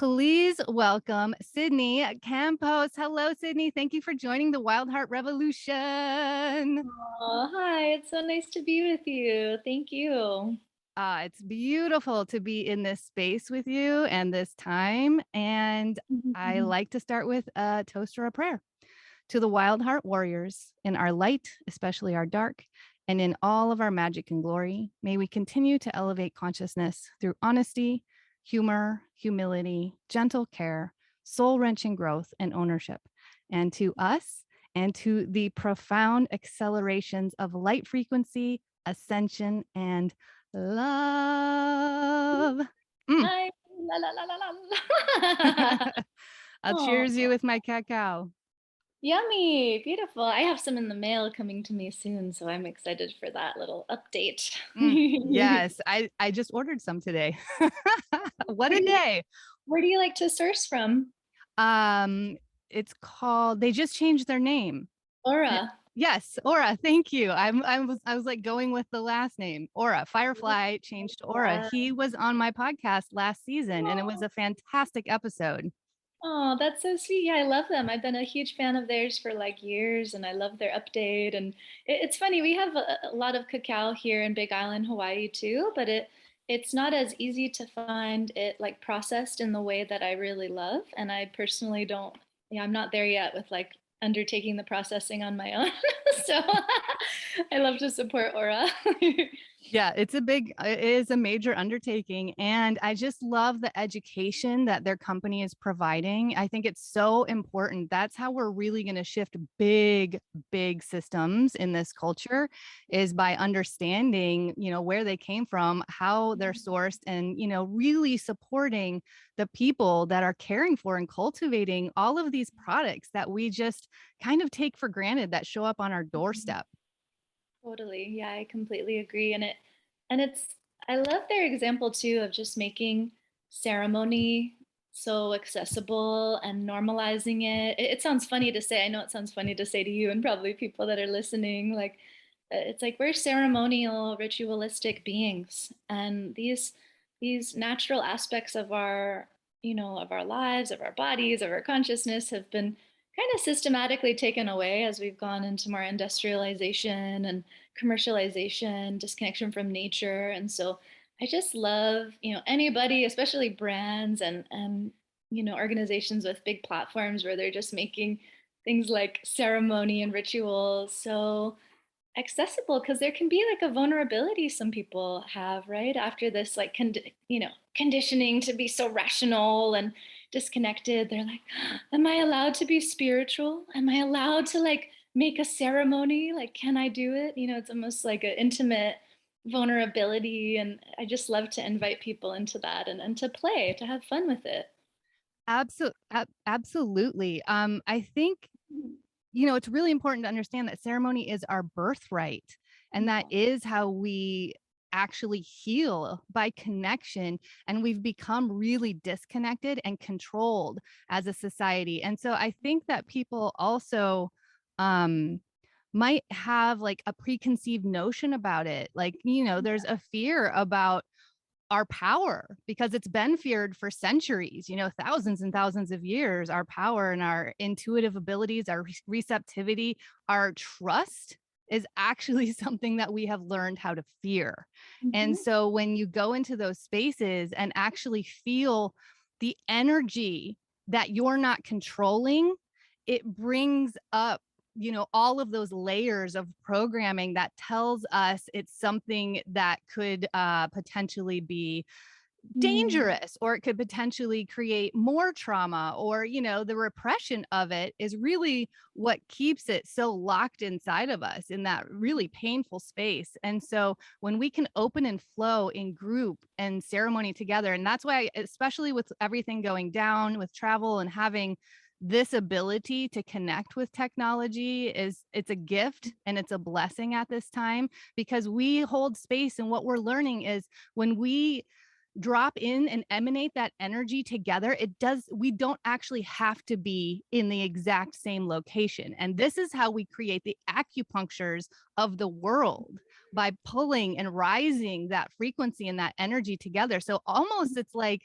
Please welcome Sydney Campos. Hello, Sydney. Thank you for joining the Wild Heart Revolution. Oh, hi. It's so nice to be with you. Thank you. It's beautiful to be in this space with you and this time. And I Mhm. like to start with a toast or a prayer to the Wild Heart Warriors in our light, especially our dark, and in all of our magic and glory. May we continue to elevate consciousness through honesty, humor, humility, gentle care, soul wrenching growth, and ownership. And to us, and to the profound accelerations of light frequency, ascension, and love. Mm. Hi. La la la la la. I'll Oh, cheers you with my cacao. yummy. Beautiful. I have some in the mail coming to me soon, so I'm excited for that little update. Yes, I just ordered some today. What Where a do you day. where do you like to source from? Um, it's called, they just changed their name. Aura. Yes, Aura. Thank you. I was like going with the last name. Aura. Firefly changed to Aura. Yeah. He was on my podcast last season and it was a fantastic episode. Oh, that's so sweet. Yeah, I love them. I've been a huge fan of theirs for like years and I love their update. And it's funny, we have a lot of cacao here in Big Island, Hawaii too, but it's not as easy to find it like processed in the way that I really love. And I personally don't, yeah, I'm not there yet with like undertaking the processing on my own. So I love to support Aura. Yeah, it is a major undertaking. And I just love the education that their company is providing. I think it's so important. That's how we're really going to shift big, big systems in this culture is by understanding, where they came from, how they're sourced, and, really supporting the people that are caring for and cultivating all of these products that we just kind of take for granted that show up on our doorstep. Totally. Yeah, I completely agree. And it's I love their example too of just making ceremony so accessible and normalizing it. It sounds funny to say. I know it sounds funny to say to you and probably people that are listening. Like it's like we're ceremonial, ritualistic beings, and these natural aspects of our, of our lives, of our bodies, of our consciousness have been kind of systematically taken away as we've gone into more industrialization and commercialization, disconnection from nature. And so I just love, anybody, especially brands and organizations with big platforms where they're just making things like ceremony and rituals so accessible, because there can be like a vulnerability some people have right after this like conditioning to be so rational and disconnected. They're like, am I allowed to be spiritual? Am I allowed to like make a ceremony? Like, can I do it? It's almost like an intimate vulnerability, and I just love to invite people into that and to play, to have fun with it. Absolutely. I think, it's really important to understand that ceremony is our birthright. And that is how we actually heal, by connection. And we've become really disconnected and controlled as a society. And so I think that people also um, might have like a preconceived notion about it. Like, there's a fear about our power because it's been feared for centuries, thousands and thousands of years. Our power and our intuitive abilities, our receptivity, our trust is actually something that we have learned how to fear. And Mhm. so when you go into those spaces and actually feel the energy that you're not controlling, it brings up, all of those layers of programming that tells us it's something that could potentially be Mm. dangerous, or it could potentially create more trauma, or, the repression of it is really what keeps it so locked inside of us in that really painful space. And so when we can open and flow in group and ceremony together, and that's why, especially with everything going down with travel and having this ability to connect with technology, it's a gift and it's a blessing at this time, because we hold space. And what we're learning is when we drop in and emanate that energy together, we don't actually have to be in the exact same location. And this is how we create the acupunctures of the world, by pulling and rising that frequency and that energy together. So almost it's like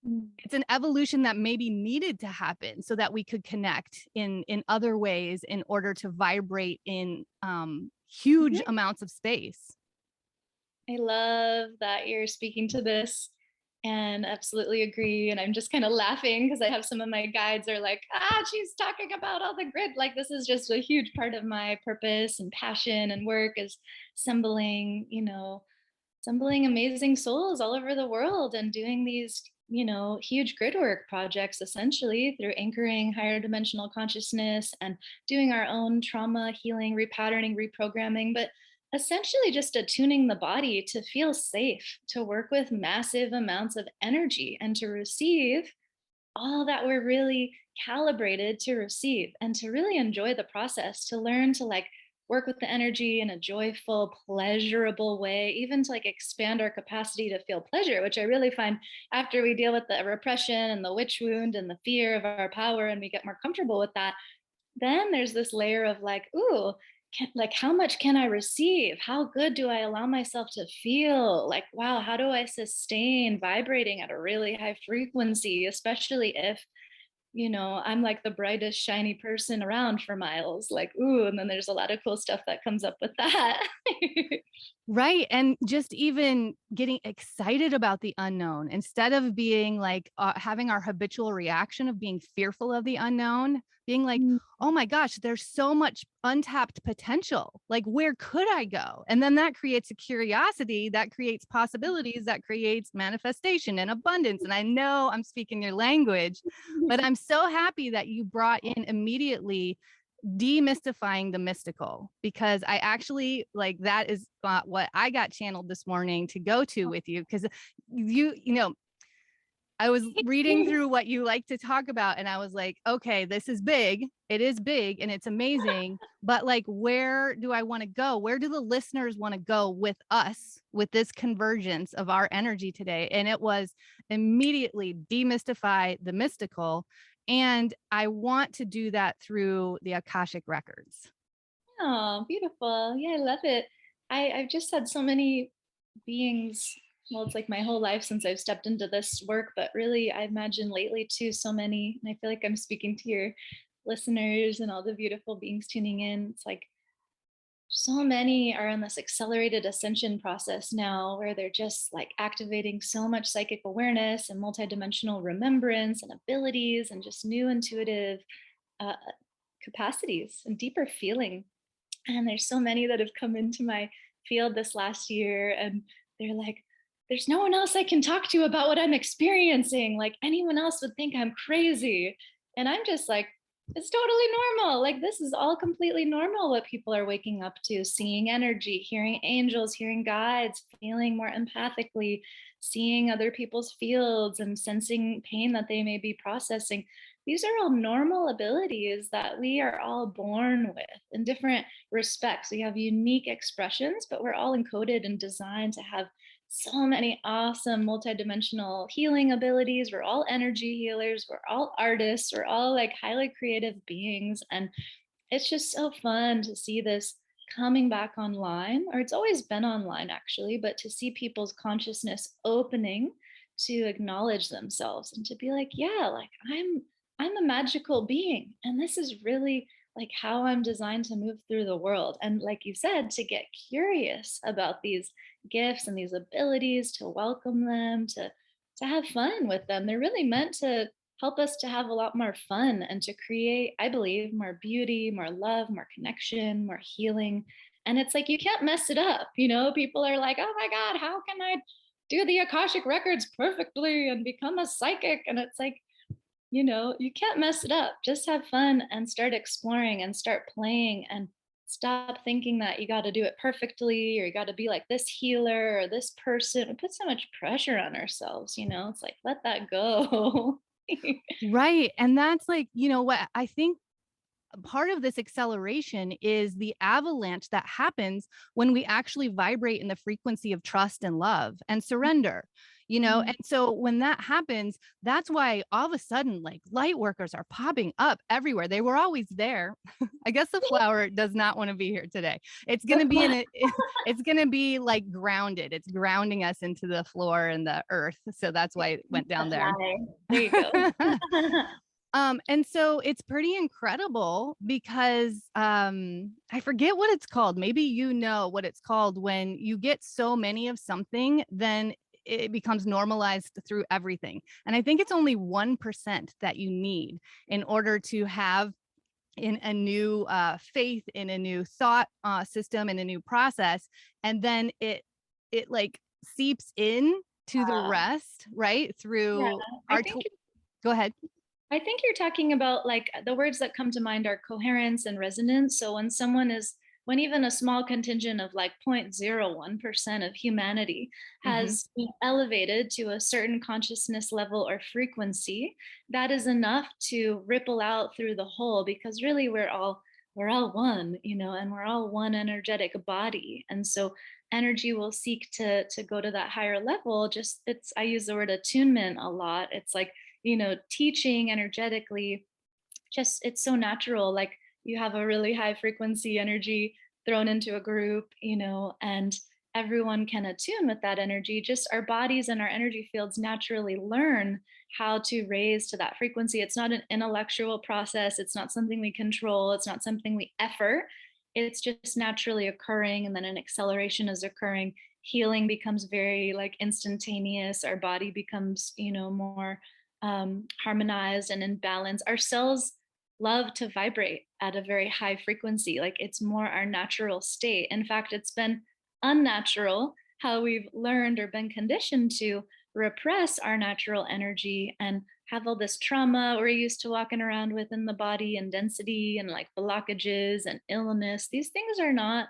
Mm. It's an evolution that maybe needed to happen so that we could connect in other ways in order to vibrate in huge Mhm. amounts of space. I love that you're speaking to this and absolutely agree. And I'm just kind of laughing because I have some of my guides are like, she's talking about all the grid. Like, this is just a huge part of my purpose and passion and work is assembling, assembling amazing souls all over the world and doing these, huge grid work projects essentially through anchoring higher dimensional consciousness and doing our own trauma healing, repatterning, reprogramming. But essentially just attuning the body to feel safe, to work with massive amounts of energy and to receive all that we're really calibrated to receive and to really enjoy the process, to learn to like work with the energy in a joyful, pleasurable way, even to like expand our capacity to feel pleasure, which I really find after we deal with the repression and the witch wound and the fear of our power and we get more comfortable with that, then there's this layer of like, ooh, like how much can I receive? How good do I allow myself to feel? Like, wow, how do I sustain vibrating at a really high frequency, especially if, I'm like the brightest, shiny person around for miles. Like, ooh, and then there's a lot of cool stuff that comes up with that. Right. And just even getting excited about the unknown instead of being like having our habitual reaction of being fearful of the unknown, being like, Mm. oh my gosh, there's so much untapped potential. Like, where could I go? And then that creates a curiosity, that creates possibilities, that creates manifestation and abundance. And I know I'm speaking your language, but I'm so happy that you brought in immediately demystifying the mystical, because I actually like that is what I got channeled this morning to go to with you, because you know I was reading through what you like to talk about and I was like, okay, this is big, it is big and it's amazing, but like, where do I want to go? Where do the listeners want to go with us with this convergence of our energy today? And it was immediately demystify the mystical, and I want to do that through the Akashic records. Oh, beautiful. Yeah, I love it. I've just had so many beings. Well, it's like my whole life since I've stepped into this work, but really, I imagine lately too, so many. And I feel like I'm speaking to your listeners and all the beautiful beings tuning in. It's like so many are in this accelerated ascension process now where they're just like activating so much psychic awareness and multidimensional remembrance and abilities and just new intuitive uh, capacities and deeper feeling. And there's so many that have come into my field this last year, and they're like, there's no one else I can talk to about what I'm experiencing. Like, anyone else would think I'm crazy. And I'm just like, it's totally normal. Like, this is all completely normal what people are waking up to, seeing energy, hearing angels, hearing guides, feeling more empathically, seeing other people's fields and sensing pain that they may be processing. These are all normal abilities that we are all born with in different respects. We have unique expressions, but we're all encoded and designed to have so many awesome multidimensional healing abilities. We're all energy healers. We're all artists. We're all like highly creative beings. And it's just so fun to see this coming back online, or it's always been online actually, but to see people's consciousness opening to acknowledge themselves and to be like, yeah, like I'm a magical being and this is really like how I'm designed to move through the world. And like you said, to get curious about these gifts and these abilities, to welcome them, to have fun with them. They're really meant to help us to have a lot more fun and to create, I believe, more beauty, more love, more connection, more healing. And it's like you can't mess it up. People are like, oh my God, how can I do the Akashic records perfectly and become a psychic? And it's like, you can't mess it up. Just have fun and start exploring and start playing and stop thinking that you got to do it perfectly or you got to be like this healer or this person. We put so much pressure on ourselves. It's like, let that go. Right. And that's like, what I think part of this acceleration is the avalanche that happens when we actually vibrate in the frequency of trust and love and surrender. you know? And so when that happens, that's why all of a sudden, like light workers are popping up everywhere. They were always there. I guess the flower does not want to be here today. It's going to be in it. It's going to be like grounded. It's grounding us into the floor and the earth. So that's why it went down That's there. why. There you go. And so it's pretty incredible because I forget what it's called. Maybe you know what it's called when you get so many of something, then it becomes normalized through everything. And I think it's only 1% that you need in order to have in a new faith, in a new thought system, in a new process. And then it like seeps in to the rest, right? Yeah, Through I our, think go ahead. I think you're talking about like the words that come to mind are coherence and resonance. So when even a small contingent of like 0.01% of humanity has been elevated to a certain consciousness level or frequency, that is enough to ripple out through the whole, because really we're all one, and we're all one energetic body. And so energy will seek to go to that higher level. Just I use the word attunement a lot. It's like, teaching energetically, just it's so natural. Like you have a really high frequency energy thrown into a group, and everyone can attune with that energy. Just our bodies and our energy fields naturally learn how to raise to that frequency. It's not an intellectual process. It's not something we control. It's not something we effort. It's just naturally occurring, and then an acceleration is occurring. Healing becomes very like instantaneous. Our body becomes, more harmonized and in balance. Our cells love to vibrate at a very high frequency. Like it's more our natural state. In fact, it's been unnatural how we've learned or been conditioned to repress our natural energy and have all this trauma we're used to walking around with in the body, and density and like blockages and illness. These things are not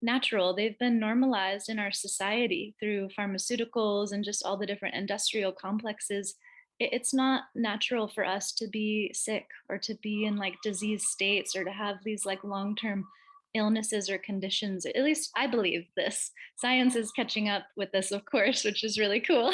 natural. They've been normalized in our society through pharmaceuticals and just all the different industrial complexes. It's not natural for us to be sick or to be in like disease states or to have these like long-term illnesses or conditions. At least I believe this. Science is catching up with this, of course, which is really cool.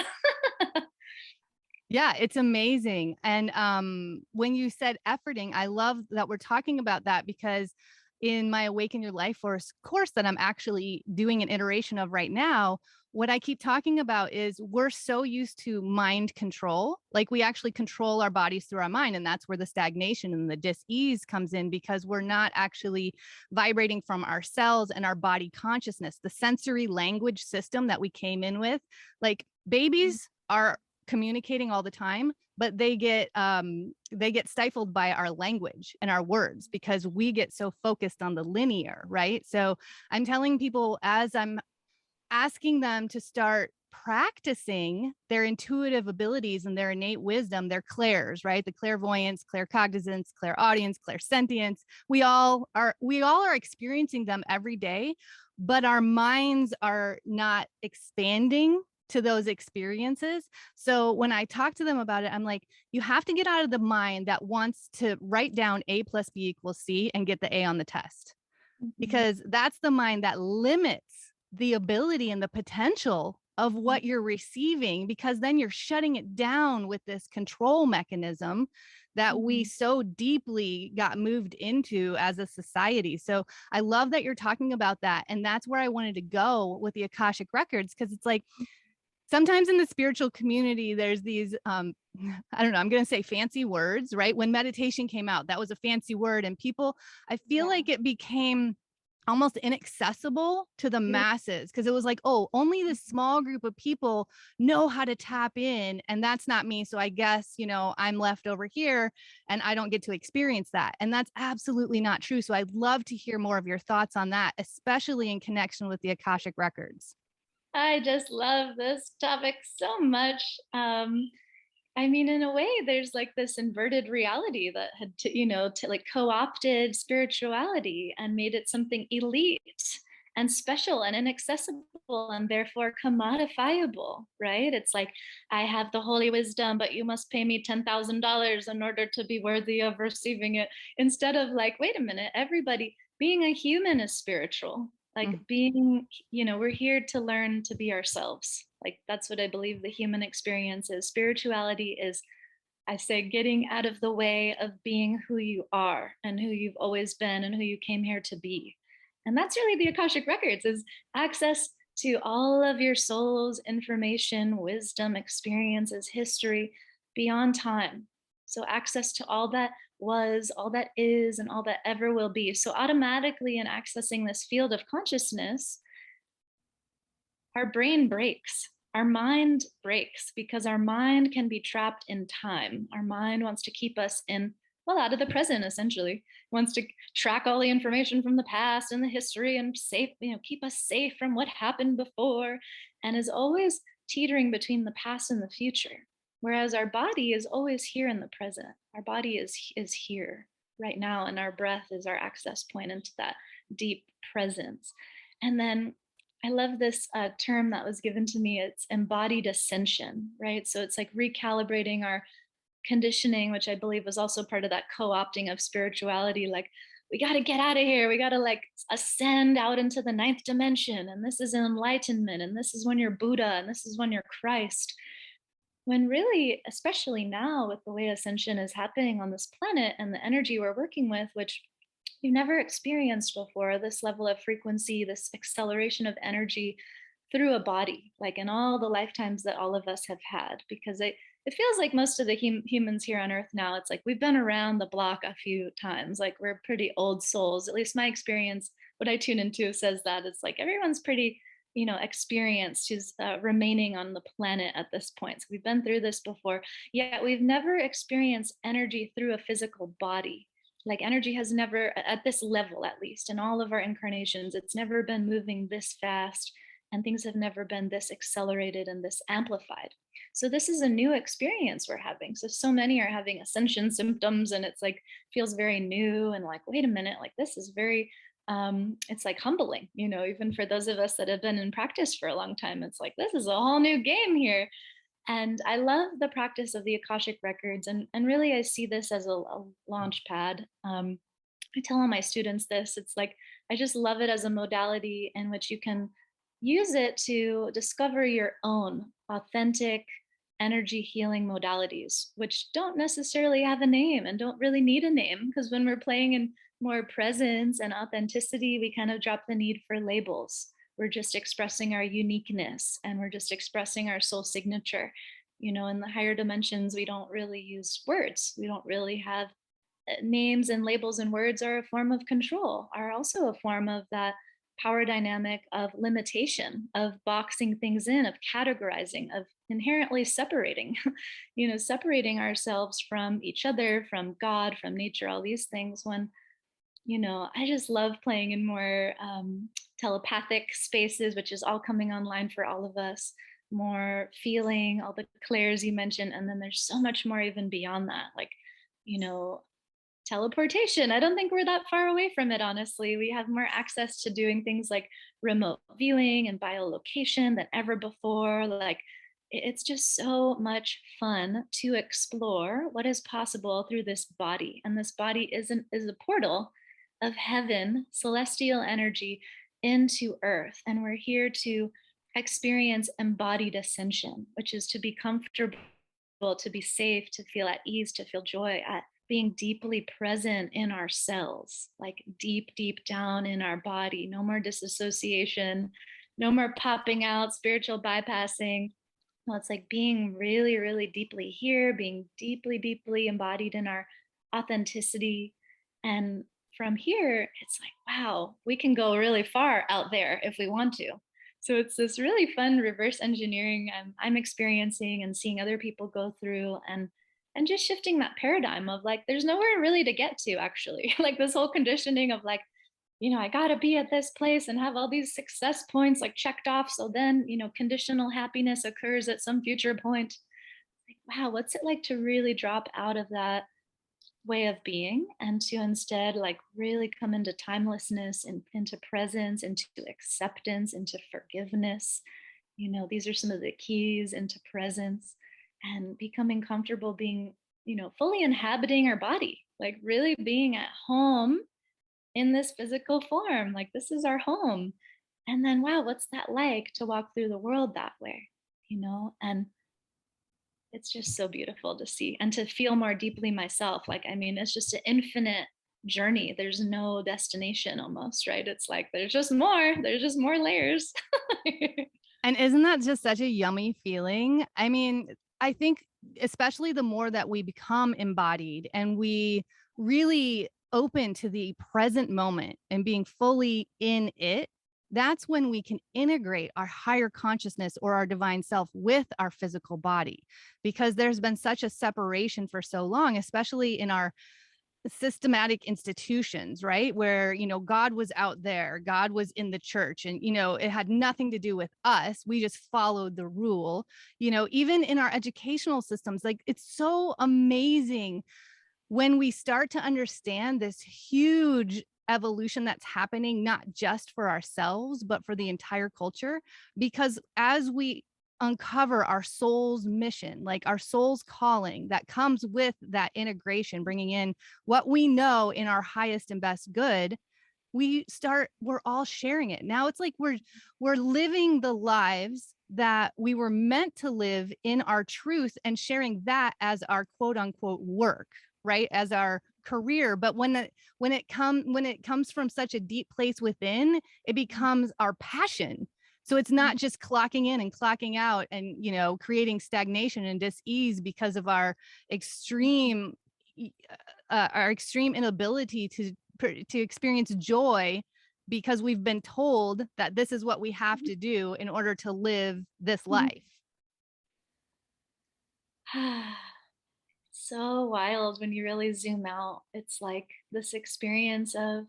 Yeah, it's amazing. And when you said efforting, I love that we're talking about that, because in my Awaken Your Life Force course that I'm actually doing an iteration of right now, what I keep talking about is we're so used to mind control. Like we actually control our bodies through our mind. And that's where the stagnation and the dis-ease comes in, because we're not actually vibrating from our cells and our body consciousness, the sensory language system that we came in with. Like babies are communicating all the time, but they get stifled by our language and our words because we get so focused on the linear, right? So I'm telling people, as I'm asking them to start practicing their intuitive abilities and their innate wisdom, their clairs, right? The clairvoyance, claircognizance, clairaudience, clairsentience. We all are experiencing them every day, but our minds are not expanding to those experiences. So when I talk to them about it, I'm like, you have to get out of the mind that wants to write down A plus B equals C and get the A on the test, because that's the mind that limits the ability and the potential of what you're receiving, because then you're shutting it down with this control mechanism that we so deeply got moved into as a society. So I love that you're talking about that. And that's where I wanted to go with the Akashic records, because it's like, sometimes in the spiritual community, there's these, I don't know, I'm going to say fancy words, right? When meditation came out, that was a fancy word. And people, I feel like it became almost inaccessible to the masses, because it was like, oh, only this small group of people know how to tap in. And that's not me. So I guess, I'm left over here and I don't get to experience that. And that's absolutely not true. So I'd love to hear more of your thoughts on that, especially in connection with the Akashic records. I just love this topic so much. I mean, in a way, there's like this inverted reality that had, like co-opted spirituality and made it something elite and special and inaccessible and therefore commodifiable, right? It's like, I have the holy wisdom, but you must pay me $10,000 in order to be worthy of receiving it. Instead of like, wait a minute, everybody, being a human is spiritual. Like being, we're here to learn to be ourselves. Like, that's what I believe the human experience is. Spirituality is, I say, getting out of the way of being who you are and who you've always been and who you came here to be. And that's really the Akashic Records, is access to all of your soul's information, wisdom, experiences, history beyond time. So access to all that was, all that is, and all that ever will be. So automatically in accessing this field of consciousness, our brain breaks. Our mind breaks because our mind can be trapped in time. Our mind wants to keep us in, well, out of the present, essentially. It wants to track all the information from the past and the history and safe, keep us safe from what happened before, and is always teetering between the past and the future. Whereas our body is always here in the present. Our body is here right now, and our breath is our access point into that deep presence. And then I love this term that was given to me. It's embodied ascension, right? So it's like recalibrating our conditioning, which I believe was also part of that co-opting of spirituality. Like, we got to get out of here. We got to like ascend out into the ninth dimension. And this is enlightenment. And this is when you're Buddha. And this is when you're Christ. When really, especially now with the way ascension is happening on this planet and the energy we're working with, which you've never experienced before, this level of frequency, this acceleration of energy through a body, like in all the lifetimes that all of us have had. Because it feels like most of the humans here on Earth now, it's like we've been around the block a few times. Like, we're pretty old souls. At least my experience, what I tune into, says that it's like everyone's pretty experienced who's remaining on the planet at this point. So we've been through this before, yet we've never experienced energy through a physical body. Like, energy has never, at this level at least, in all of our incarnations, it's never been moving this fast, and things have never been this accelerated and this amplified. So this is a new experience we're having. So many are having ascension symptoms, and it's like feels very new and like, wait a minute, like this is very it's like humbling, even for those of us that have been in practice for a long time. It's like, this is a whole new game here. And I love the practice of the Akashic Records. And really, I see this as a launch pad. I tell all my students this. It's like, I just love it as a modality in which you can use it to discover your own authentic energy healing modalities, which don't necessarily have a name and don't really need a name. Because when we're playing in more presence and authenticity, we kind of drop the need for labels. We're just expressing our uniqueness, and we're just expressing our soul signature. In the higher dimensions, we don't really use words. We don't really have names, and labels and words are a form of control, are also a form of that power dynamic of limitation, of boxing things in, of categorizing, of inherently separating, separating ourselves from each other, from God, from nature, all these things. When I just love playing in more telepathic spaces, which is all coming online for all of us, more feeling, all the clairs you mentioned. And then there's so much more even beyond that, like, teleportation. I don't think we're that far away from it, honestly. We have more access to doing things like remote viewing and biolocation than ever before. Like, it's just so much fun to explore what is possible through this body. And this body is a portal of heaven, celestial energy into earth. And we're here to experience embodied ascension, which is to be comfortable, to be safe, to feel at ease, to feel joy at being deeply present in our cells, like deep, deep down in our body. No more disassociation, no more popping out, spiritual bypassing. Well, it's like being really, really deeply here, being deeply, deeply embodied in our authenticity. And from here, it's like, wow, we can go really far out there if we want to. So it's this really fun reverse engineering I'm experiencing and seeing other people go through, and just shifting that paradigm of like, there's nowhere really to get to, actually. Like, this whole conditioning of like, I got to be at this place and have all these success points like checked off. So then, conditional happiness occurs at some future point. Like, wow, what's it like to really drop out of that way of being and to instead like really come into timelessness and into presence, into acceptance, into forgiveness. These are some of the keys into presence, and becoming comfortable being, fully inhabiting our body, like really being at home in this physical form. Like, this is our home. And then, wow, what's that like to walk through the world that way? and it's just so beautiful to see and to feel more deeply myself. Like, I mean, it's just an infinite journey. There's no destination almost, right? It's like there's just more layers. And isn't that just such a yummy feeling? I mean, I think especially the more that we become embodied and we really open to the present moment and being fully in it, that's when we can integrate our higher consciousness or our divine self with our physical body. Because there's been such a separation for so long, especially in our systematic institutions, right? Where, God was out there, God was in the church, and, it had nothing to do with us. We just followed the rule, even in our educational systems. Like, it's so amazing when we start to understand this huge evolution that's happening, not just for ourselves, but for the entire culture. Because as we uncover our soul's mission, like our soul's calling that comes with that integration, bringing in what we know in our highest and best good, we're all sharing it. Now it's like we're living the lives that we were meant to live in our truth and sharing that as our quote unquote work, right? As our career. But when it comes from such a deep place within, it becomes our passion. So it's not just clocking in and clocking out and, creating stagnation and dis-ease because of our extreme inability to experience joy, because we've been told that this is what we have to do in order to live this life. So wild when you really zoom out. It's like this experience of,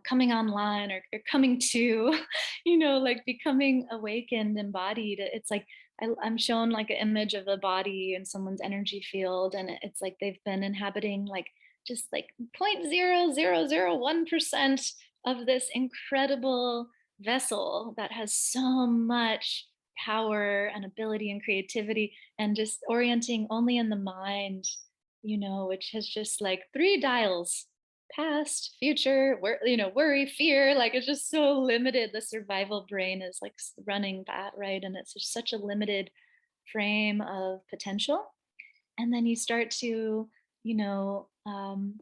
coming online or coming to, like becoming awakened, embodied. It's like I'm shown like an image of a body in someone's energy field, and it's like they've been inhabiting like just like 0.0001% of this incredible vessel that has so much power and ability and creativity, and just orienting only in the mind, which has just like three dials: past, future, worry, fear. Like, it's just so limited. The survival brain is like running that, right? And it's just such a limited frame of potential. And then you start to, you know, um,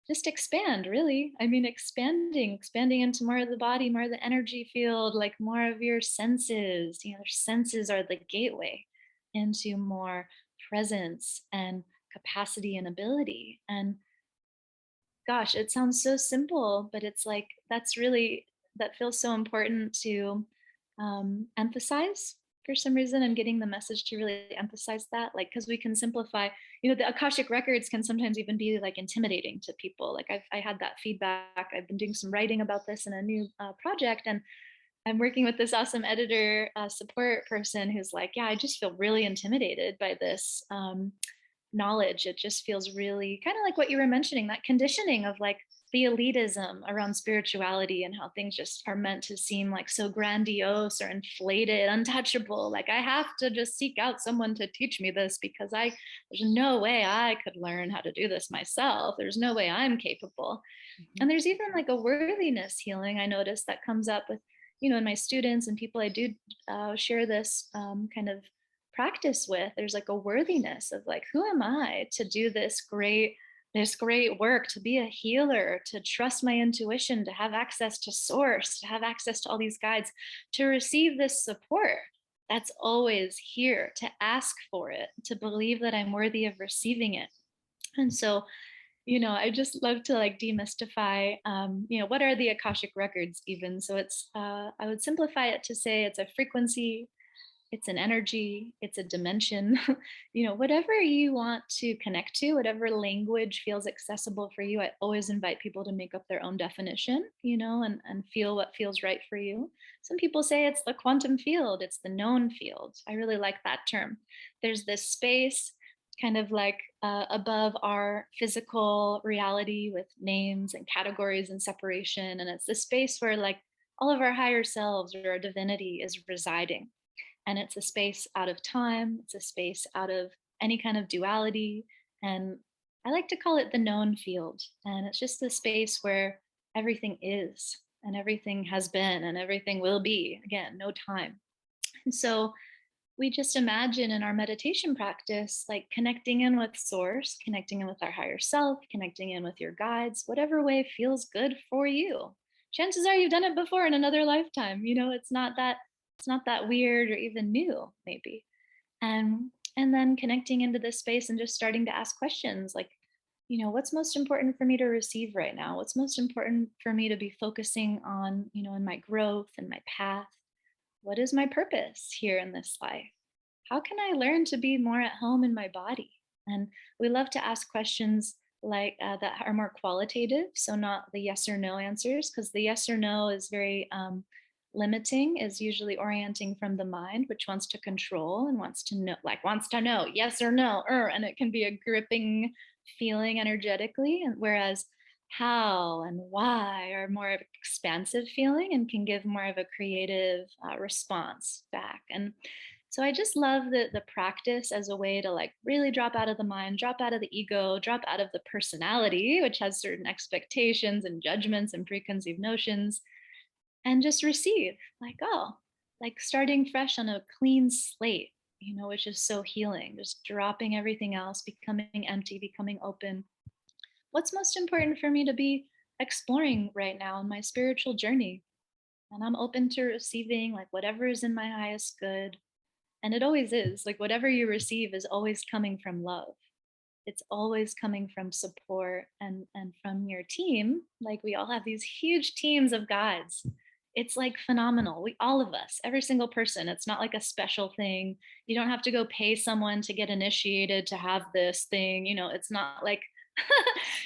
just expand, really. I mean, expanding into more of the body, more of the energy field, like more of your senses. Your senses are the gateway into more presence and capacity and ability. And gosh, it sounds so simple, but it's like that feels so important to emphasize. For some reason, I'm getting the message to really emphasize that, like, because we can simplify. The Akashic records can sometimes even be like intimidating to people. Like, I had that feedback. I've been doing some writing about this in a new project, and I'm working with this awesome editor support person who's like, yeah, I just feel really intimidated by this knowledge. It just feels really kind of like what you were mentioning, that conditioning of like the elitism around spirituality and how things just are meant to seem like so grandiose or inflated, untouchable. Like, I have to just seek out someone to teach me this because there's no way I could learn how to do this myself. There's no way I'm capable. Mhm. And there's even like a worthiness healing I noticed that comes up with, in my students and people I do share this kind of practice with. There's like a worthiness of like, who am I to do this great work, to be a healer, to trust my intuition, to have access to source, to have access to all these guides, to receive this support that's always here, to ask for it, to believe that I'm worthy of receiving it. And so, I just love to like demystify, what are the Akashic records even? So I would simplify it to say it's a frequency, it's an energy, it's a dimension, whatever you want to connect to, whatever language feels accessible for you. I always invite people to make up their own definition, and feel what feels right for you. Some people say it's the quantum field, it's the known field. I really like that term. There's this space kind of like above our physical reality with names and categories and separation. And it's the space where like all of our higher selves or our divinity is residing. And it's a space out of time, it's a space out of any kind of duality. And I like to call it the known field. And it's just the space where everything is and everything has been and everything will be. Again, no time. And so we just imagine in our meditation practice, like connecting in with source, connecting in with our higher self, connecting in with your guides, whatever way feels good for you. Chances are you've done it before in another lifetime. It's not that weird or even new, maybe. And then connecting into this space and just starting to ask questions like, what's most important for me to receive right now? What's most important for me to be focusing on, in my growth and my path? What is my purpose here in this life? How can I learn to be more at home in my body? And we love to ask questions like that are more qualitative, so not the yes or no answers, because the yes or no is very limiting, is usually orienting from the mind, which wants to control and wants to know yes or no, and it can be a gripping feeling energetically. And whereas how and why are more of expansive feeling and can give more of a creative response back. And so I just love the practice as a way to like really drop out of the mind, drop out of the ego, drop out of the personality, which has certain expectations and judgments and preconceived notions, and just receive like, oh, like starting fresh on a clean slate, which is so healing, just dropping everything else, becoming empty, becoming open. What's most important for me to be exploring right now in my spiritual journey? And I'm open to receiving like whatever is in my highest good. And it always is like whatever you receive is always coming from love. It's always coming from support and from your team. Like we all have these huge teams of guides. It's like phenomenal. We, all of us, every single person, it's not like a special thing. You don't have to go pay someone to get initiated to have this thing. It's not like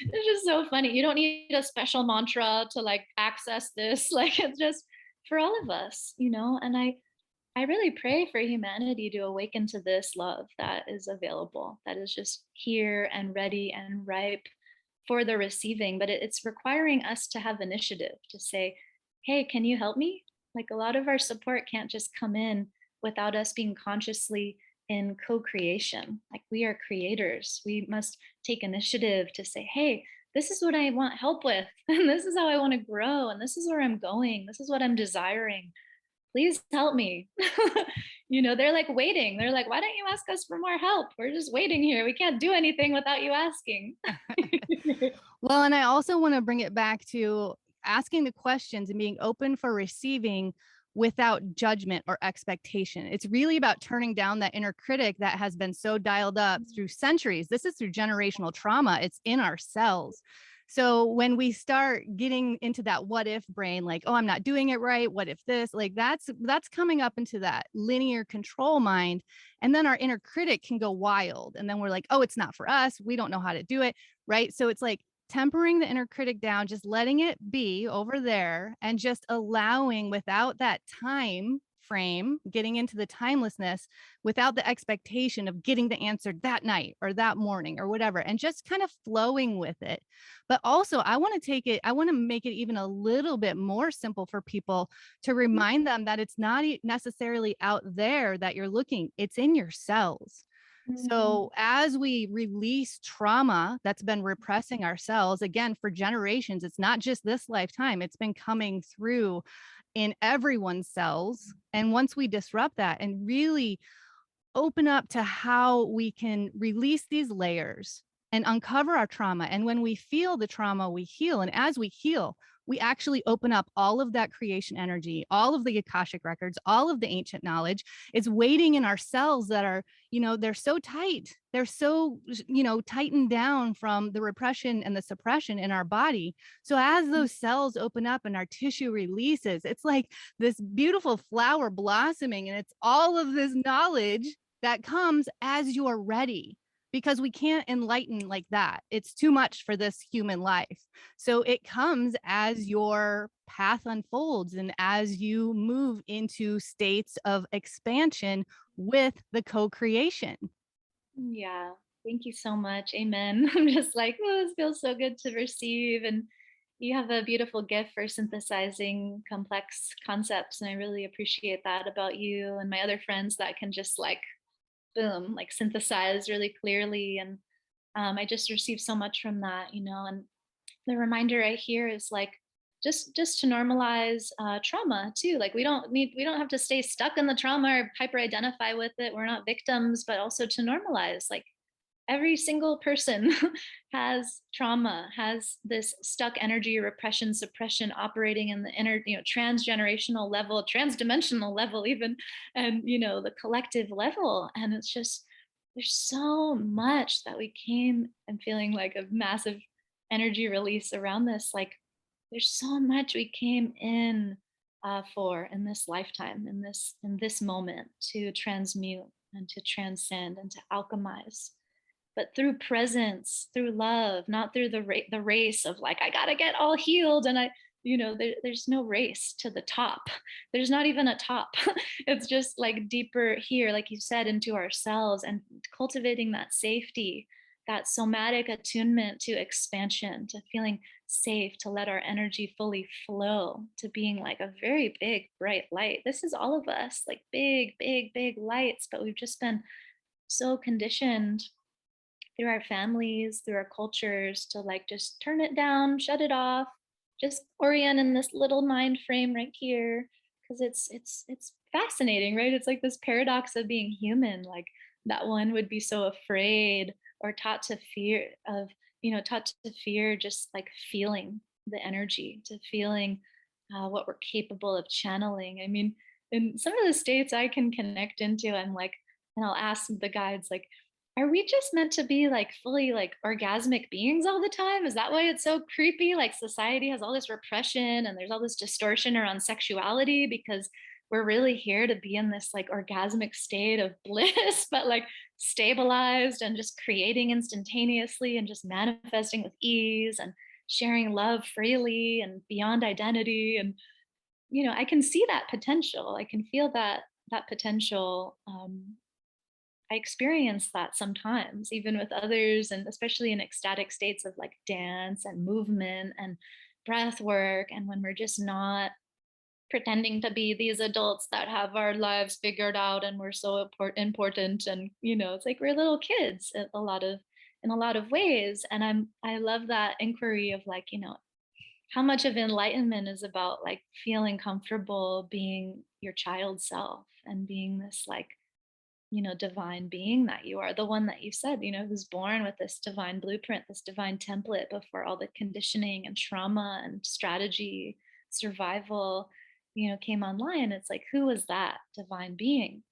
it's just so funny. You don't need a special mantra to like access this. Like it's just for all of us. And I really pray for humanity to awaken to this love that is available, that is just here and ready and ripe for the receiving. But it's requiring us to have initiative to say, hey, can you help me? Like a lot of our support can't just come in without us being consciously in co-creation. Like we are creators. We must take initiative to say, hey, this is what I want help with, and this is how I want to grow, and this is where I'm going. This is what I'm desiring. Please help me. They're like waiting. They're like, why don't you ask us for more help? We're just waiting here. We can't do anything without you asking. Well, and I also want to bring it back to asking the questions and being open for receiving without judgment or expectation. It's really about turning down that inner critic that has been so dialed up through centuries. This is through generational trauma. It's in our cells. So when we start getting into that what if brain, like, oh, I'm not doing it right. What if this, like that's coming up into that linear control mind. And then our inner critic can go wild. And then we're like, oh, it's not for us. We don't know how to do it. Right. So it's like tempering the inner critic down, just letting it be over there and just allowing without that time frame, getting into the timelessness without the expectation of getting the answer that night or that morning or whatever, and just kind of flowing with it. But also I want to make it even a little bit more simple for people to remind them that it's not necessarily out there that you're looking, it's in your cells. So as we release trauma that's been repressing ourselves again for generations, it's not just this lifetime, it's been coming through in everyone's cells. And once we disrupt that and really open up to how we can release these layers and uncover our trauma. And when we feel the trauma, we heal. And as we heal, we actually open up all of that creation energy, all of the Akashic records, all of the ancient knowledge. It's waiting in our cells that are, they're so tight. They're so, tightened down from the repression and the suppression in our body. So as those cells open up and our tissue releases, it's like this beautiful flower blossoming. And it's all of this knowledge that comes as you're ready, because we can't enlighten like that. It's too much for this human life. So it comes as your path unfolds and as you move into states of expansion with the co-creation. Yeah. Thank you so much. Amen. I'm just like, oh, this feels so good to receive. And you have a beautiful gift for synthesizing complex concepts. And I really appreciate that about you and my other friends that can just like, boom, like synthesize really clearly. And I just received so much from that. And the reminder I hear is like, just to normalize trauma too. Like we don't have to stay stuck in the trauma or hyper identify with it. We're not victims, but also to normalize, like, every single person has trauma, has this stuck energy, repression, suppression operating in the inner, transgenerational level, transdimensional level, even, and, the collective level. And it's just, there's so much that we came and feeling like a massive energy release around this. Like, there's so much we came in for in this lifetime, in this moment, to transmute and to transcend and to alchemize, but through presence, through love, not through the race of like, I gotta get all healed. And there's no race to the top. There's not even a top. It's just like deeper here, like you said, into ourselves, and cultivating that safety, that somatic attunement to expansion, to feeling safe, to let our energy fully flow, to being like a very big, bright light. This is all of us, like big, big, big lights, but we've just been so conditioned through our families, through our cultures, to like just turn it down, shut it off, just orient in this little mind frame right here. Because it's fascinating, right? It's like this paradox of being human. Like, that one would be so afraid or taught to fear of, taught to fear just like feeling the energy, to feeling what we're capable of channeling. I mean, in some of the states I can connect into, I'm like, and I'll ask the guides, like, are we just meant to be like fully like orgasmic beings all the time? Is that why it's so creepy? Like, society has all this repression and there's all this distortion around sexuality, because we're really here to be in this like orgasmic state of bliss, but like stabilized and just creating instantaneously and just manifesting with ease and sharing love freely and beyond identity. And, I can see that potential. I can feel that potential. I experience that sometimes, even with others, and especially in ecstatic states of like dance and movement and breath work. And when we're just not pretending to be these adults that have our lives figured out and we're so important. And, it's like we're little kids in a lot of ways. And I love that inquiry of like, how much of enlightenment is about like feeling comfortable being your child self and being this like, divine being that you are, the one that you said, who's born with this divine blueprint, this divine template before all the conditioning and trauma and strategy, survival, came online. It's like, who was that divine being?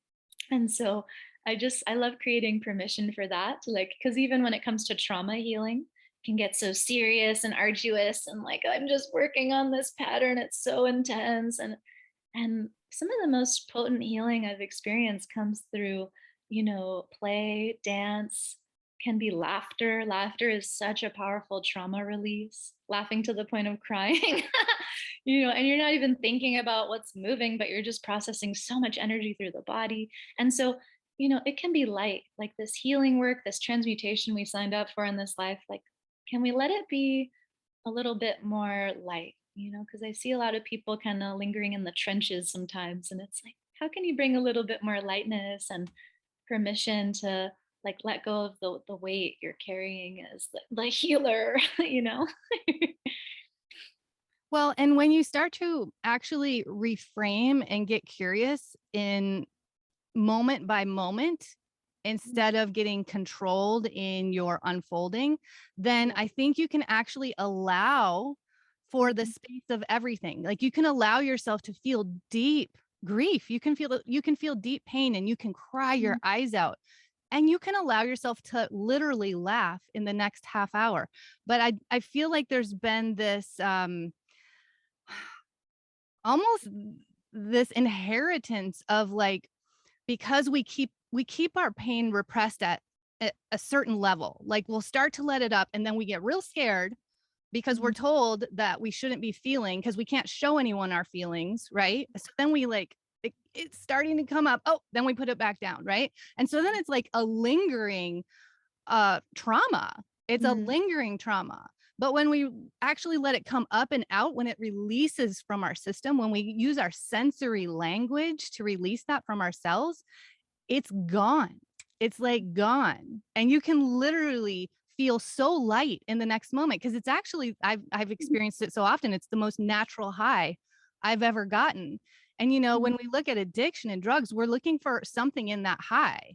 And so I love creating permission for that, to like, because even when it comes to trauma healing, it can get so serious and arduous, and like, I'm just working on this pattern, it's so intense. And some of the most potent healing I've experienced comes through, play, dance, can be laughter. Laughter is such a powerful trauma release, laughing to the point of crying, and you're not even thinking about what's moving, but you're just processing so much energy through the body. And so, it can be light, like this healing work, this transmutation we signed up for in this life. Like, can we let it be a little bit more light? Because I see a lot of people kind of lingering in the trenches sometimes. And it's like, how can you bring a little bit more lightness and permission to like let go of the weight you're carrying as the healer, Well, and when you start to actually reframe and get curious in moment by moment, instead of getting controlled in your unfolding, then I think you can actually allow for the space of everything. Like, you can allow yourself to feel deep grief. You can feel deep pain, and you can cry your eyes out, and you can allow yourself to literally laugh in the next half hour. But I feel like there's been this almost this inheritance of like, because we keep our pain repressed at a certain level, like we'll start to let it up, and then we get real scared because we're told that we shouldn't be feeling, because we can't show anyone our feelings, right? So then we like, it's starting to come up, oh, then we put it back down, right? And so then it's like a lingering trauma. It's a lingering trauma. But when we actually let it come up and out, when it releases from our system, when we use our sensory language to release that from ourselves, it's gone. It's like gone. And you can literally feel so light in the next moment, because it's actually, I've experienced it so often. It's the most natural high I've ever gotten. And when we look at addiction and drugs, we're looking for something in that high.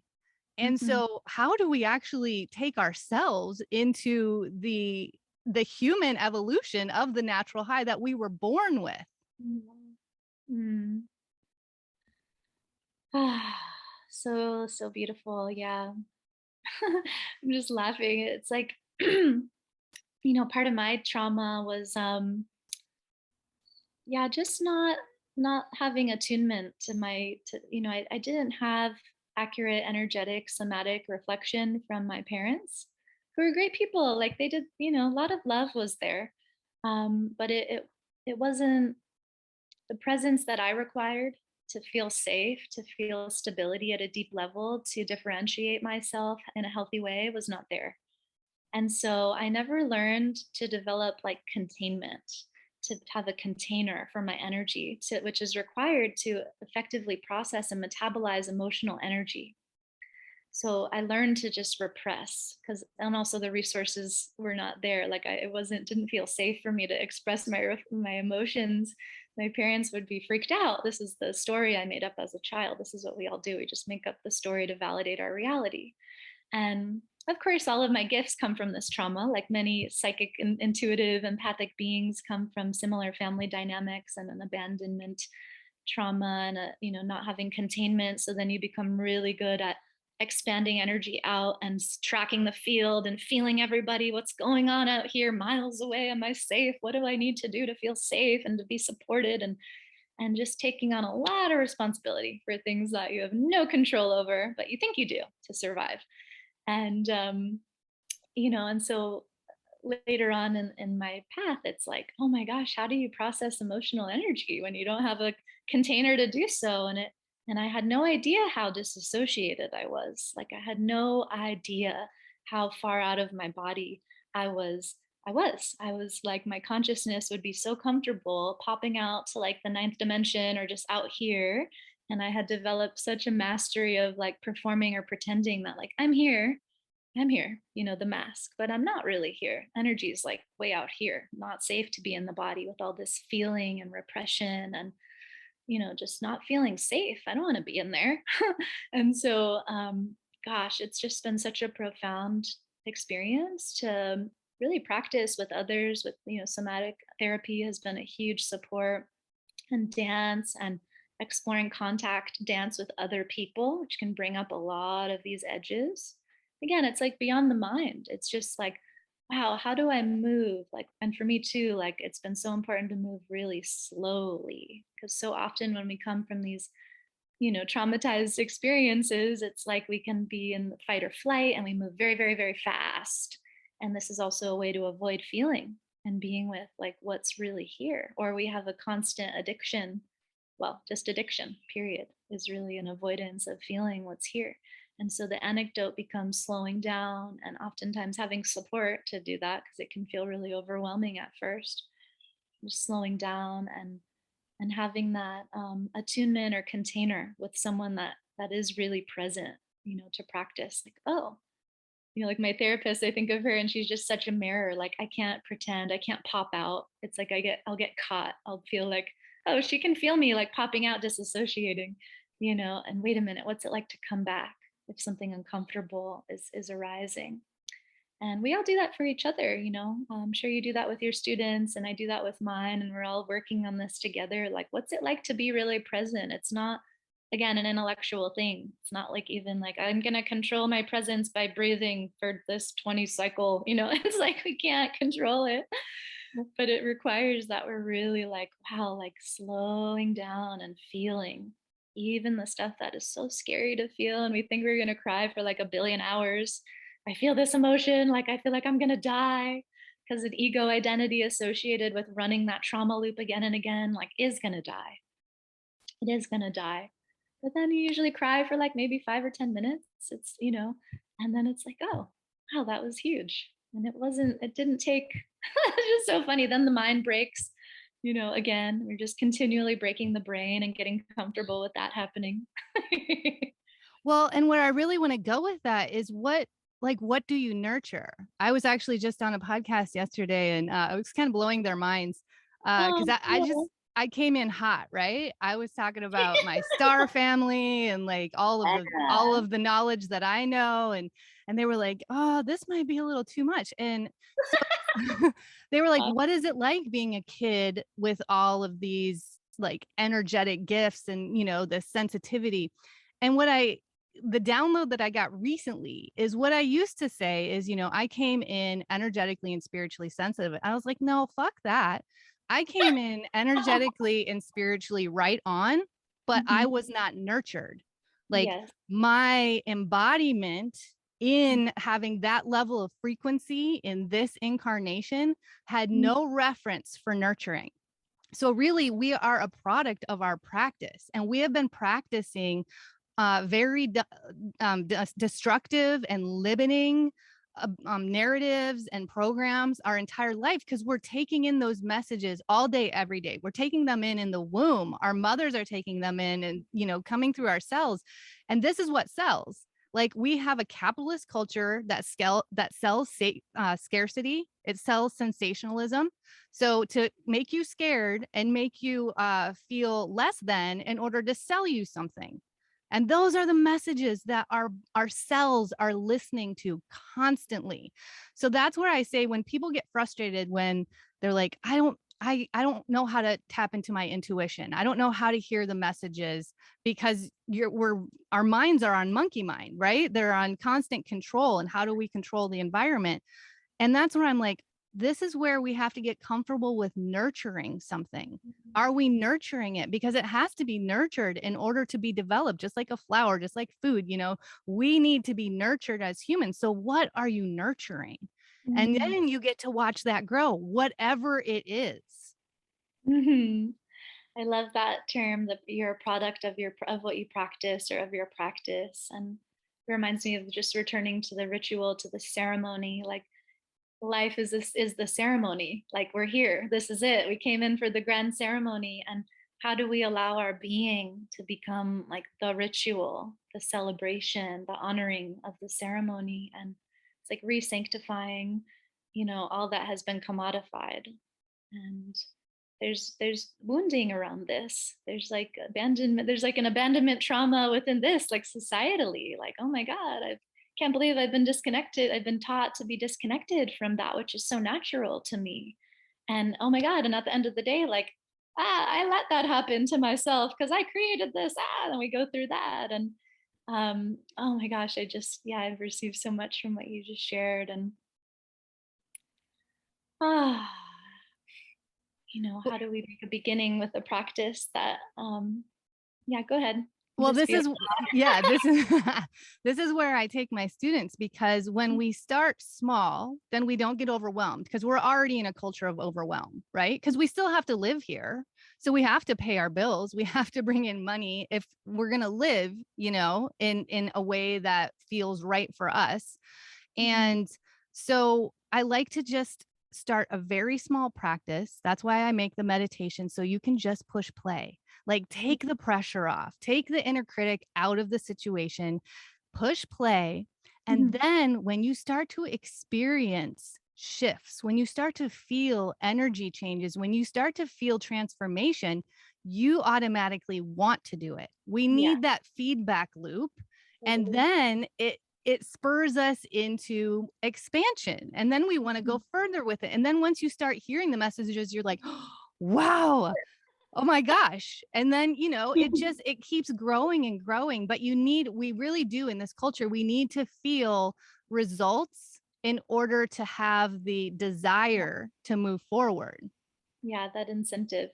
And Mm-hmm. so how do we actually take ourselves into the human evolution of the natural high that we were born with? Mm. Ah, so beautiful. Yeah. I'm just laughing. It's like, part of my trauma was yeah, just not having attunement to I didn't have accurate energetic somatic reflection from my parents, who were great people. Like they did, a lot of love was there. But it wasn't the presence that I required to feel safe, to feel stability at a deep level, to differentiate myself in a healthy way was not there. And so I never learned to develop like containment, to have a container for my energy, which is required to effectively process and metabolize emotional energy. So I learned to just repress, and also the resources were not there. Like it didn't feel safe for me to express my emotions. My parents would be freaked out. This is the story I made up as a child. This is what we all do. We just make up the story to validate our reality. And of course, all of my gifts come from this trauma. Like many psychic, intuitive, empathic beings come from similar family dynamics and an abandonment trauma and not having containment. So then you become really good at expanding energy out and tracking the field and feeling everybody, what's going on out here miles away. Am I safe? What do I need to do to feel safe and to be supported? And just taking on a lot of responsibility for things that you have no control over, but you think you do to survive. And and so later on in my path, it's like, oh my gosh, how do you process emotional energy when you don't have a container to do so? And I had no idea how disassociated I was. Like I had no idea how far out of my body I was. I was like, my consciousness would be so comfortable popping out to like the ninth dimension or just out here. And I had developed such a mastery of like performing or pretending that like I'm here, the mask, but I'm not really here. Energy is like way out here, not safe to be in the body with all this feeling and repression and, just not feeling safe. I don't want to be in there. And so, gosh, it's just been such a profound experience to really practice with others. With, somatic therapy has been a huge support, and dance and exploring contact dance with other people, which can bring up a lot of these edges. Again, it's like beyond the mind. It's just like, wow, how do I move? Like, and for me too, like it's been so important to move really slowly, because so often when we come from these, traumatized experiences, it's like we can be in fight or flight and we move very, very, very fast. And this is also a way to avoid feeling and being with like what's really here. Or we have a constant addiction. Well, just addiction, period, is really an avoidance of feeling what's here. And so the anecdote becomes slowing down and oftentimes having support to do that, because it can feel really overwhelming at first. Just slowing down and having that attunement or container with someone that is really present, to practice. Like, oh, like my therapist, I think of her and she's just such a mirror. Like I can't pretend, I can't pop out. It's like I'll get caught. I'll feel like, oh, she can feel me like popping out, disassociating, and wait a minute, what's it like to come back if something uncomfortable is arising? And we all do that for each other. I'm sure you do that with your students and I do that with mine, and we're all working on this together. Like, what's it like to be really present? It's not, again, an intellectual thing. It's not like even like I'm going to control my presence by breathing for this 20 cycle. It's like we can't control it, but it requires that we're really like, wow, like slowing down and feeling even the stuff that is so scary to feel. And we think we're going to cry for like a billion hours. I feel this emotion, like I feel like I'm going to die, because an ego identity associated with running that trauma loop again and again, like is going to die. It is going to die. But then you usually cry for like maybe 5 or 10 minutes. And then it's like, oh, wow, that was huge. And it didn't take, it's just so funny. Then the mind breaks, again, we're just continually breaking the brain and getting comfortable with that happening. Well, and where I really want to go with that is like, what do you nurture? I was actually just on a podcast yesterday, and I was kind of blowing their minds Oh, because I just cool. I came in hot, right? I was talking about my star family and like all Yeah. of the knowledge that I know, and they were like, "Oh, this might be a little too much." And so they were like, "What is it like being a kid with all of these like energetic gifts and, the sensitivity?" And the download that I got recently is what I used to say is, I came in energetically and spiritually sensitive. I was like, no, fuck that. I came in energetically and spiritually right on, but I Mhm. was not nurtured. Like Yes. my embodiment in having that level of frequency in this incarnation had Mhm. no reference for nurturing. So really, we are a product of our practice, and we have been practicing very destructive and limiting narratives and programs our entire life because we're taking in those messages all day, every day. We're taking them in the womb. Our mothers are taking them in and, coming through our cells. And this is what sells. Like we have a capitalist culture that sells scarcity. It sells sensationalism. So to make you scared and make you feel less than in order to sell you something. And those are the messages that our cells are listening to constantly. So that's where I say when people get frustrated when they're like, I don't know how to tap into my intuition. I don't know how to hear the messages because our minds are on monkey mind, right? They're on constant control. And how do we control the environment? And that's where I'm like, this is where we have to get comfortable with nurturing something. Are we nurturing it? Because it has to be nurtured in order to be developed, just like a flower, just like food, we need to be nurtured as humans. So what are you nurturing? And Mhm. then you get to watch that grow, whatever it is. Mhm. I love that term that you're a product of of what you practice or of your practice. And it reminds me of just returning to the ritual, to the ceremony. Like life is the ceremony. Like we're here. This is it. We came in for the grand ceremony. And how do we allow our being to become like the ritual, the celebration, the honoring of the ceremony? And it's like re-sanctifying, all that has been commodified. And there's wounding around this. There's like abandonment, there's like an abandonment trauma within this, like societally, like, oh my God, I can't believe I've been disconnected. I've been taught to be disconnected from that which is so natural to me. And oh my God, and at the end of the day, like, I let that happen to myself because I created this. And we go through that. And oh my gosh, I've received so much from what you just shared. And ah how do we make a beginning with a practice that yeah, go ahead. Well, Just this feel is yeah, this is this is where I take my students because when we start small, then we don't get overwhelmed because we're already in a culture of overwhelm, right? Because we still have to live here. So we have to pay our bills. We have to bring in money if we're going to live, in a way that feels right for us. Mhm. And so I like to just start a very small practice. That's why I make the meditation so you can just push play. Like take the pressure off, take the inner critic out of the situation, push play. And Mhm. then when you start to experience shifts, when you start to feel energy changes, when you start to feel transformation, you automatically want to do it. We Yeah, need that feedback loop. And totally. then it spurs us into expansion. And then we want to Mhm. go further with it. And then once you start hearing the messages, you're like, wow, oh my gosh. And then, it keeps growing and growing. But we really do in this culture, we need to feel results in order to have the desire to move forward. Yeah, that incentive.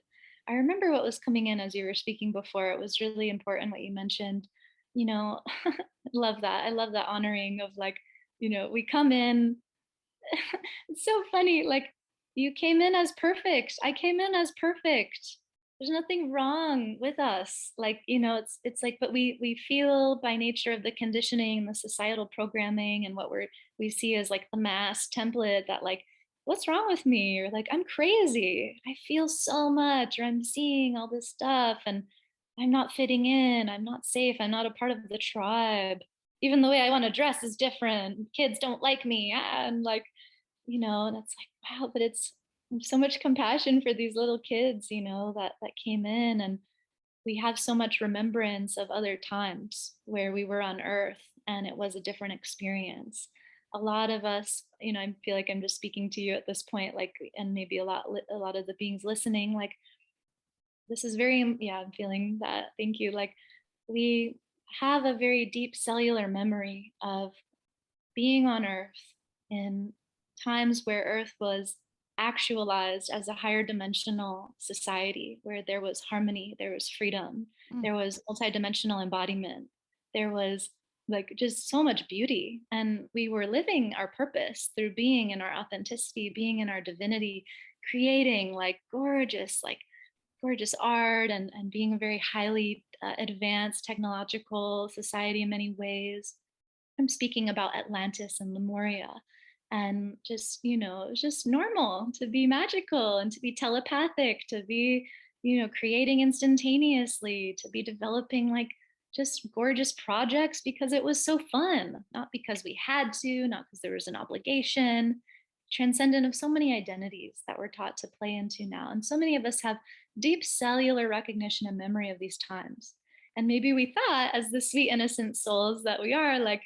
I remember what was coming in as you were speaking before. It was really important what you mentioned. I love that. I love that honoring of like, we come in. It's so funny. Like you came in as perfect. I came in as perfect. There's nothing wrong with us. Like, it's like, but we feel by nature of the conditioning, the societal programming, and what we see as like the mass template that like, what's wrong with me? Or like, I'm crazy. I feel so much, or I'm seeing all this stuff and I'm not fitting in. I'm not safe. I'm not a part of the tribe. even the way I want to dress is different. Kids don't like me. And like, and it's like, wow, but it's so much compassion for these little kids, that came in, and we have so much remembrance of other times where we were on earth and it was a different experience. A lot of us, I feel like I'm just speaking to you at this point, like, and maybe a lot of the beings listening, like, this is very, yeah, I'm feeling that. Thank you. Like, we have a very deep cellular memory of being on earth in times where earth was actualized as a higher dimensional society where there was harmony, there was freedom, Mm. there was multidimensional embodiment, there was like just so much beauty, and we were living our purpose through being in our authenticity, being in our divinity, creating like gorgeous art, and being a very highly advanced technological society in many ways. I'm speaking about Atlantis and Lemuria. And just, it was just normal to be magical and to be telepathic, to be, creating instantaneously, to be developing like just gorgeous projects because it was so fun, not because we had to, not because there was an obligation, transcendent of so many identities that we're taught to play into now. And so many of us have deep cellular recognition and memory of these times. And maybe we thought, as the sweet, innocent souls that we are, like,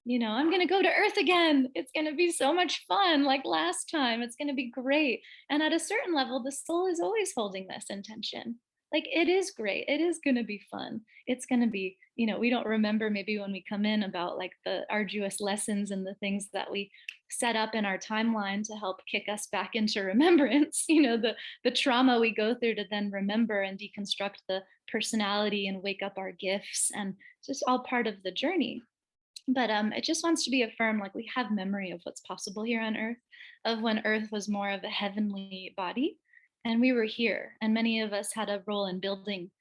I'm going to go to Earth again. It's going to be so much fun like last time. It's going to be great. And at a certain level, the soul is always holding this intention. Like, it is great. It is going to be fun. It's going to be, we don't remember maybe when we come in about like the arduous lessons and the things that we set up in our timeline to help kick us back into remembrance, the trauma we go through to then remember and deconstruct the personality and wake up our gifts. And it's just all part of the journey. But it just wants to be affirmed, like, we have memory of what's possible here on earth, of when earth was more of a heavenly body and we were here, and many of us had a role in building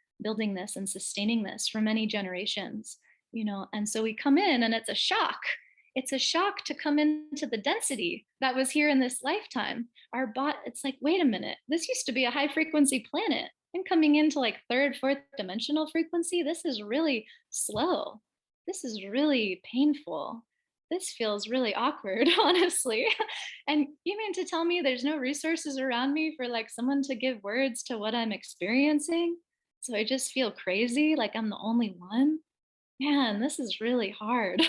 this and sustaining this for many generations, and so we come in and it's a shock to come into the density that was here in this lifetime. It's like, wait a minute, this used to be a high frequency planet, and coming into like third, fourth dimensional frequency, this is really slow. This is really painful. This feels really awkward, honestly. And you mean to tell me there's no resources around me for like someone to give words to what I'm experiencing? So I just feel crazy, like I'm the only one. Man, this is really hard.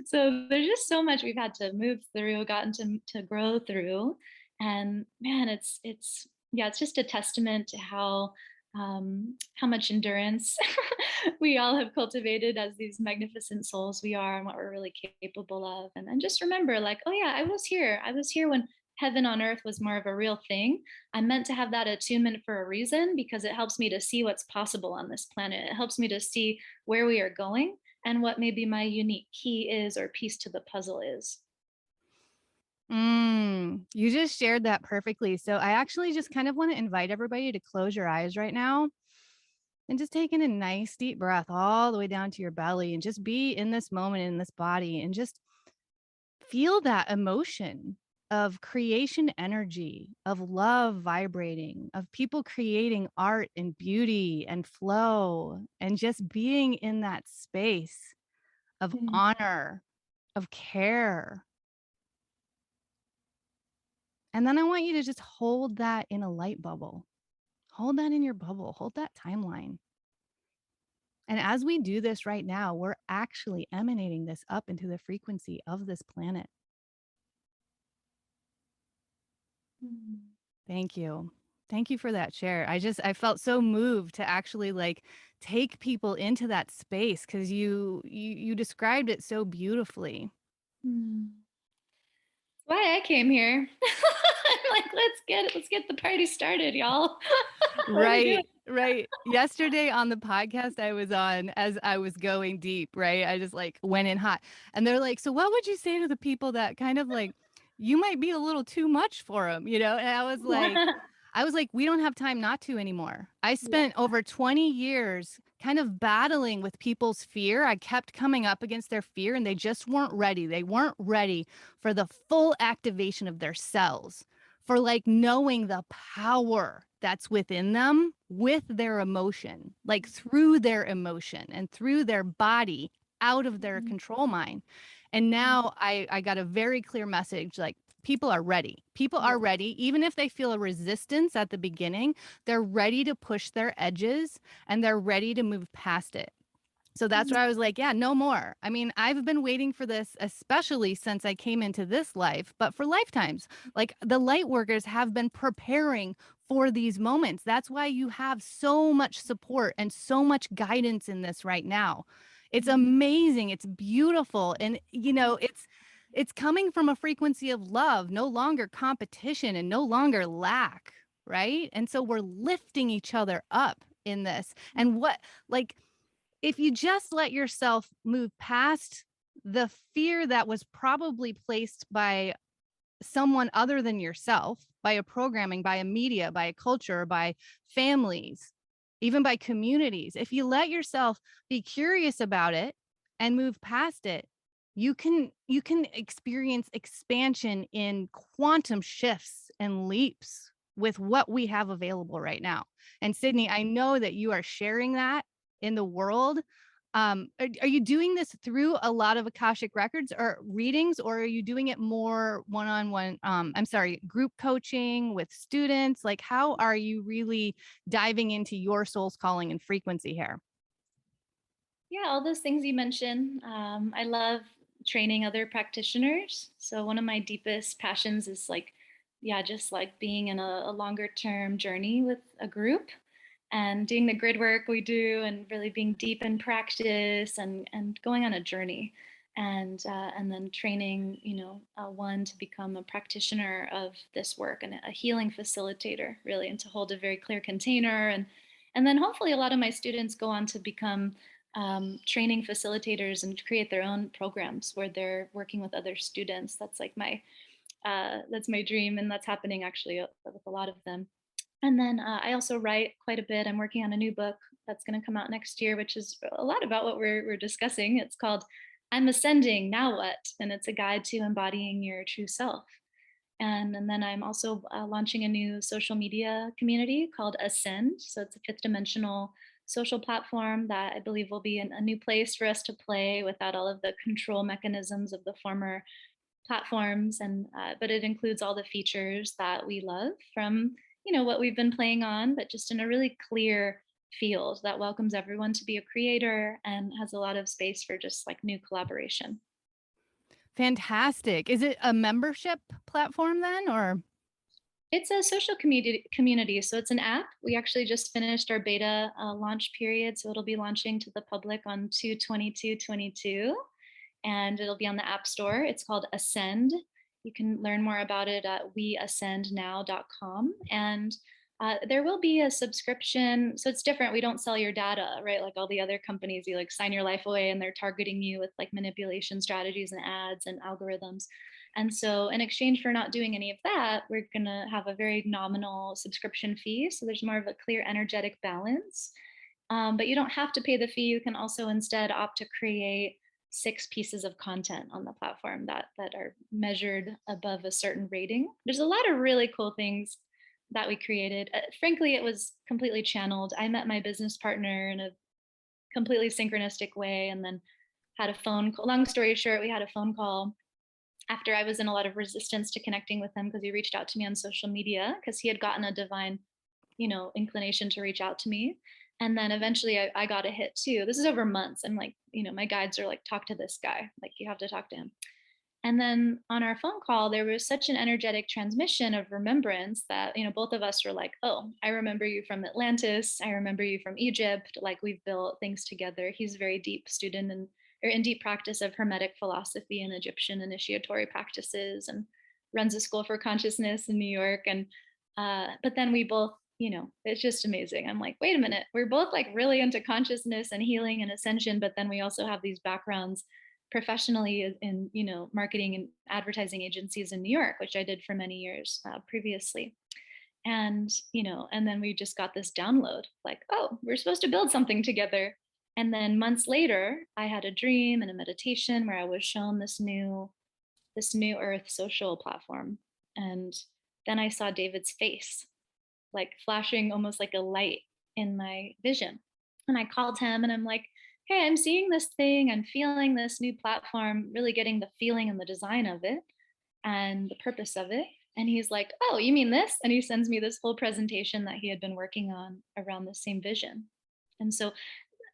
So there's just so much we've had to move through, gotten to grow through. And man, it's yeah, it's just a testament to how much endurance we all have cultivated as these magnificent souls we are, and what we're really capable of. And then just remember, like, oh yeah, I was here. I was here when heaven on earth was more of a real thing. I'm meant to have that attunement for a reason, because it helps me to see what's possible on this planet. It helps me to see where we are going and what maybe my unique key is or piece to the puzzle is. You just shared that perfectly. So I actually just kind of want to invite everybody to close your eyes right now and just take in a nice deep breath all the way down to your belly and just be in this moment, in this body, and just feel that emotion of creation energy, of love vibrating, of people creating art and beauty and flow, and just being in that space of Mm. honor, of care. And then I want you to just hold that in a light bubble. Hold that in your bubble. Hold that timeline. And as we do this right now, we're actually emanating this up into the frequency of this planet. Mm. Thank you. Thank you for that share. I felt so moved to actually like take people into that space because you described it so beautifully. Mm. Why I came here. I'm like, let's get the party started, y'all. What are we doing? Right, right. Yesterday on the podcast I was on, as I was going deep, right? I just like went in hot. And they're like, "So what would you say to the people that kind of like you might be a little too much for them, you know?" And I was like, we don't have time not to anymore. I Yeah. spent over 20 years kind of battling with people's fear. I kept coming up against their fear and they just weren't ready. They weren't ready for the full activation of their cells, for like knowing the power that's within them with their emotion, like through their emotion and through their body. out of their Mhm. control mind. And Mhm. now I got a very clear message, like, people are ready. People are Yeah. ready. Even if they feel a resistance at the beginning, they're ready to push their edges and they're ready to move past it. So that's Mhm. where I was like, yeah, no more. I mean, I've been waiting for this, especially since I came into this life, but for lifetimes. Like, the light workers have been preparing for these moments. That's why you have so much support and so much guidance in this right now. It's Mhm. amazing. It's beautiful. And it's coming from a frequency of love, no longer competition and no longer lack, right? And so we're lifting each other up in this. And what, like, if you just let yourself move past the fear that was probably placed by someone other than yourself, by a programming, by a media, by a culture, by families, even by communities, if you let yourself be curious about it and move past it, you can experience expansion in quantum shifts and leaps with what we have available right now. And Sydney, I know that you are sharing that in the world. Are you doing this through a lot of Akashic records or readings, or are you doing it more one-on-one? I'm sorry, group coaching with students? Like, how are you really diving into your soul's calling and frequency here? Yeah, all those things you mentioned. I love training other practitioners. So one of my deepest passions is like, yeah, just like being in a longer term journey with a group and doing the grid work we do and really being deep in practice and going on a journey and then training, one to become a practitioner of this work and a healing facilitator, really, and to hold a very clear container and then hopefully a lot of my students go on to become training facilitators and create their own programs where they're working with other students. That's my dream, and that's happening actually with a lot of them. And then I also write quite a bit. I'm working on a new book that's going to come out next year, which is a lot about what we're discussing. It's called "I'm Ascending, Now What," and it's a guide to embodying your true self. And then I'm also launching a new social media community called Ascend. So it's a fifth dimensional social platform that I believe will be a new place for us to play without all of the control mechanisms of the former platforms. And but it includes all the features that we love from what we've been playing on, but just in a really clear field that welcomes everyone to be a creator and has a lot of space for just like new collaboration. Fantastic. Is it a membership platform then, or? It's a social community, so it's an app. We actually just finished our beta launch period, so it'll be launching to the public on 2/22/22, and it'll be on the App Store. It's called Ascend. You can learn more about it at weascendnow.com. And there will be a subscription. So it's different. We don't sell your data, right? Like all the other companies, you like sign your life away and they're targeting you with like manipulation strategies and ads and algorithms. And so, in exchange for not doing any of that, we're going to have a very nominal subscription fee. So, there's more of a clear energetic balance. But you don't have to pay the fee. You can also instead opt to create 6 pieces of content on the platform that are measured above a certain rating. There's a lot of really cool things that we created. Frankly, it was completely channeled. I met my business partner in a completely synchronistic way, and then had a phone call. Long story short, we had a phone call after I was in a lot of resistance to connecting with him because he reached out to me on social media because he had gotten a divine, inclination to reach out to me. And then eventually I got a hit too. This is over months. I'm like, my guides are like, talk to this guy. Like, you have to talk to him. And then on our phone call, there was such an energetic transmission of remembrance that, both of us were like, oh, I remember you from Atlantis. I remember you from Egypt. Like, we've built things together. He's a very deep student and or in deep practice of Hermetic philosophy and Egyptian initiatory practices and runs a school for consciousness in New York. And but then we both, it's just amazing. I'm like, wait a minute, we're both like really into consciousness and healing and ascension, but then we also have these backgrounds professionally in marketing and advertising agencies in New York, which I did for many years previously. And then we just got this download like, oh, we're supposed to build something together. And then months later, I had a dream and a meditation where I was shown this new earth social platform. And then I saw David's face like flashing almost like a light in my vision. And I called him and I'm like, hey, I'm seeing this thing, I'm feeling this new platform, really getting the feeling and the design of it and the purpose of it. And he's like, oh, you mean this? And he sends me this whole presentation that he had been working on around the same vision. And so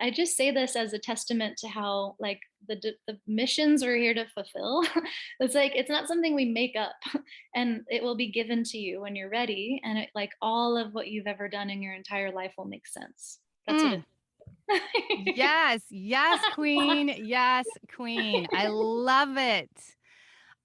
I just say this as a testament to how like the missions we're here to fulfill. It's like it's not something we make up, and it will be given to you when you're ready. And it, like all of what you've ever done in your entire life will make sense. That's what Mm. it. Yes, yes, queen. Yes, queen. I love it.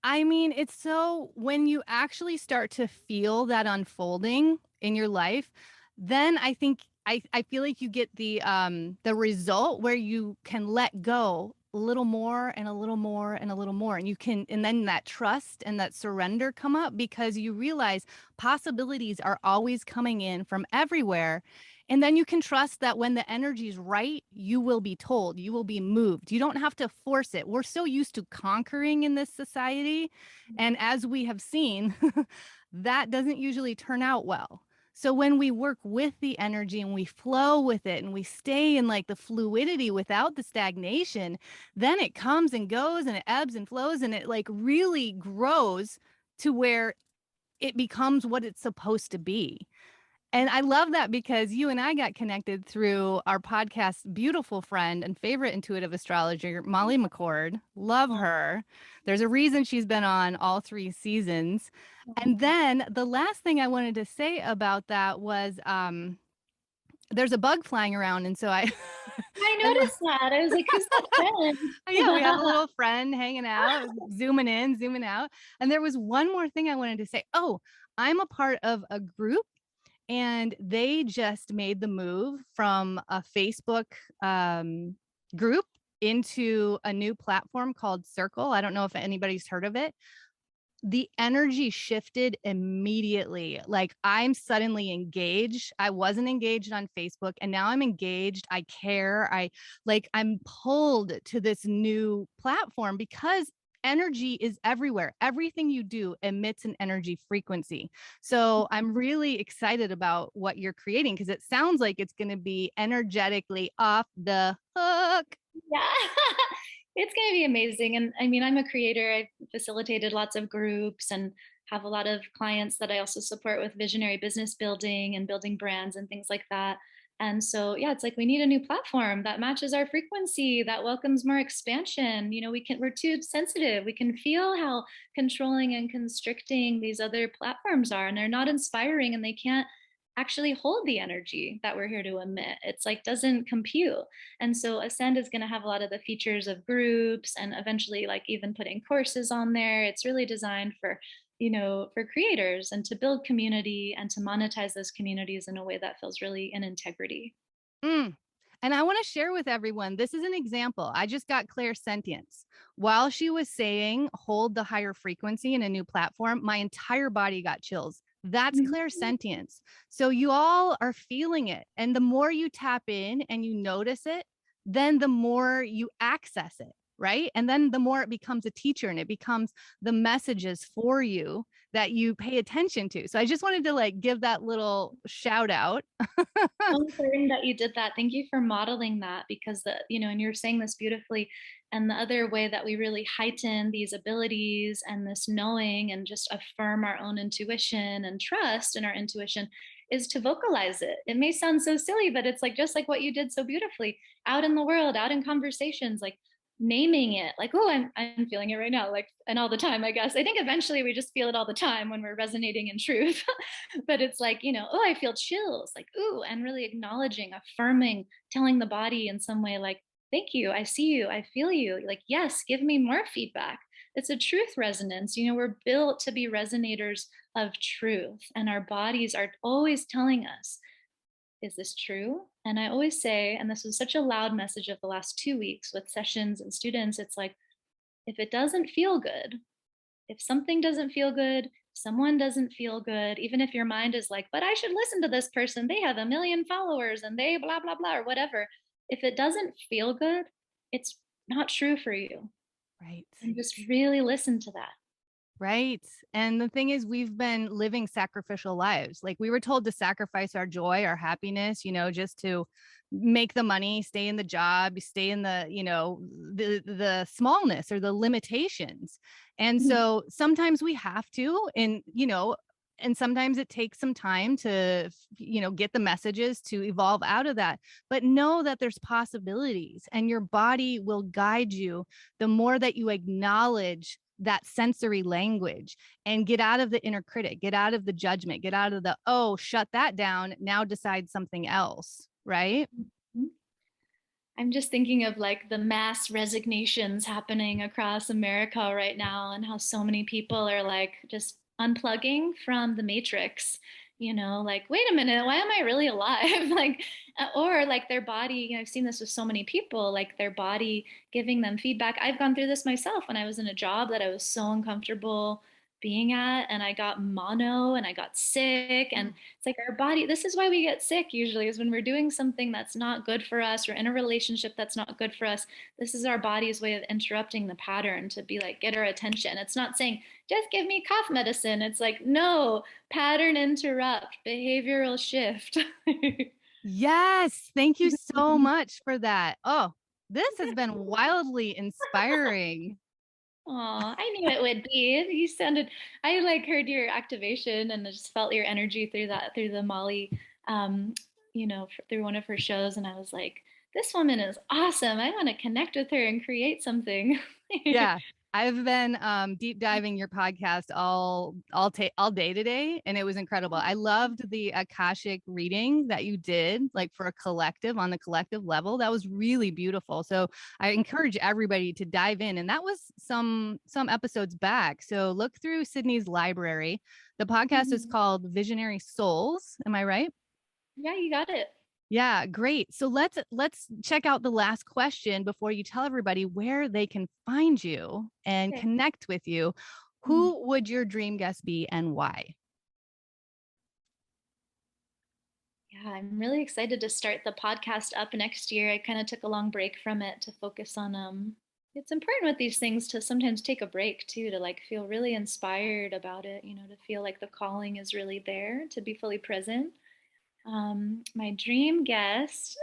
I mean, it's so when you actually start to feel that unfolding in your life, then I think I feel like you get the result where you can let go a little more and a little more and a little more. And you can, and then that trust and that surrender come up because you realize possibilities are always coming in from everywhere. And then you can trust that when the energy is right, you will be told, you will be moved. You don't have to force it. We're so used to conquering in this society. And as we have seen, that doesn't usually turn out well. So when we work with the energy and we flow with it and we stay in like the fluidity without the stagnation, then it comes and goes and it ebbs and flows and it like really grows to where it becomes what it's supposed to be. And I love that because you and I got connected through our podcast's beautiful friend and favorite intuitive astrologer, Molly McCord. Love Oh, her. There's a reason she's been on all 3 seasons. And then the last thing I wanted to say about that was there's a bug flying around. And so I, I I noticed that. I was like, who's that yeah, we have a friend? little friend hanging out, zooming in, zooming out. And there was one more thing I wanted to say. Oh, I'm a part of a group and they just made the move from a Facebook group into a new platform called Circle. I don't know if anybody's heard of it. The energy shifted immediately. Like I'm suddenly engaged. I wasn't engaged on Facebook and now I'm engaged. I care. I'm pulled to this new platform because energy is everywhere. Everything you do emits an energy frequency. So I'm really excited about what you're creating because it sounds like it's going to be energetically off the hook. Yeah. It's going to be amazing. And I mean, I'm a creator. I've facilitated lots of groups and have a lot of clients that I also support with visionary business building and building brands and things like that. And so, yeah, it's like we need a new platform that matches our frequency, that welcomes more expansion. You know, we're too sensitive. We can feel how controlling and constricting these other platforms are, and they're not inspiring and they can't actually hold the energy that we're here to emit. It's like doesn't compute. And so Ascend is going to have a lot of the features of groups and eventually like even putting courses on there. It's really designed for, you know, for creators and to build community and to monetize those communities in a way that feels really in integrity. Mm. And I want to share with everyone this is an example. I just got clairsentience. While she was saying hold the higher frequency in a new platform, my entire body got chills. That's Mhm. clairsentience. So you all are feeling it. And the more you tap in and you notice it, then the more you access it. Right. And then the more it becomes a teacher and it becomes the messages for you that you pay attention to. So I just wanted to like give that little shout out. So important that you did that. Thank you for modeling that because the, you know, and you're saying this beautifully. And the other way that we really heighten these abilities and this knowing and just affirm our own intuition and trust in our intuition is to vocalize it. It may sound so silly, but it's like just like what you did so beautifully out in the world, out in conversations, like naming it, like, oh, I'm feeling it right now, like, and all the time, I guess. I think eventually we just feel it all the time when we're resonating in truth. But it's like, you know, oh, I feel chills, like, ooh, and really acknowledging, affirming, telling the body in some way, like, thank you, I see you, I feel you, like, yes, give me more feedback. It's a truth resonance. You know, we're built to be resonators of truth, and our bodies are always telling us, is this true? And I always say, and this was such a loud message of the last 2 weeks with sessions and students, it's like, if it doesn't feel good, if something doesn't feel good, someone doesn't feel good, even if your mind is like, but I should listen to this person, they have a million followers and they blah, blah, blah, or whatever. If it doesn't feel good, it's not true for you. Right. And just really listen to that. Right. And the thing is, we've been living sacrificial lives. Like we were told to sacrifice our joy, our happiness, just to make the money, stay in the job, stay in the, the smallness or the limitations. And Mhm. so sometimes we have to, and sometimes it takes some time to, get the messages to evolve out of that. But know that there's possibilities and your body will guide you the more that you acknowledge that sensory language and get out of the inner critic, get out of the judgment, get out of the, oh, shut that down. Now decide something else. Right. Mhm. I'm just thinking of like the mass resignations happening across America right now and how so many people are like just unplugging from the matrix, like, wait a minute, why am I really alive? Like, or like their body, I've seen this with so many people, like their body giving them feedback. I've gone through this myself when I was in a job that I was so uncomfortable being at, and I got mono and I got sick. And it's like our body, this is why we get sick usually, is when we're doing something that's not good for us or in a relationship that's not good for us. This is our body's way of interrupting the pattern to be like, get our attention. It's not saying, just give me cough medicine. It's like, no, pattern interrupt, behavioral shift. Yes. Thank you so much for that. Oh, this has been wildly inspiring. Oh, I knew it would be. You sounded, I like heard your activation and I just felt your energy through that, through the Molly, um, through one of her shows. And I was like, this woman is awesome. I want to connect with her and create something. Yeah. I've been deep diving your podcast all day today, and it was incredible. I loved the Akashic reading that you did, like for a collective on the collective level. That was really beautiful. So I encourage everybody to dive in, and that was some episodes back. So look through Sydney's library. The podcast is Mhm. called Visionary Souls. Am I right? Yeah, you got it. Yeah, great. So let's check out the last question before you tell everybody where they can find you and Okay. connect with you. Mhm. Who would your dream guest be and why? Yeah, I'm really excited to start the podcast up next year. I kind of took a long break from it to focus on it's important with these things to sometimes take a break too, to like feel really inspired about it, to feel like the calling is really there, to be fully present. My dream guest.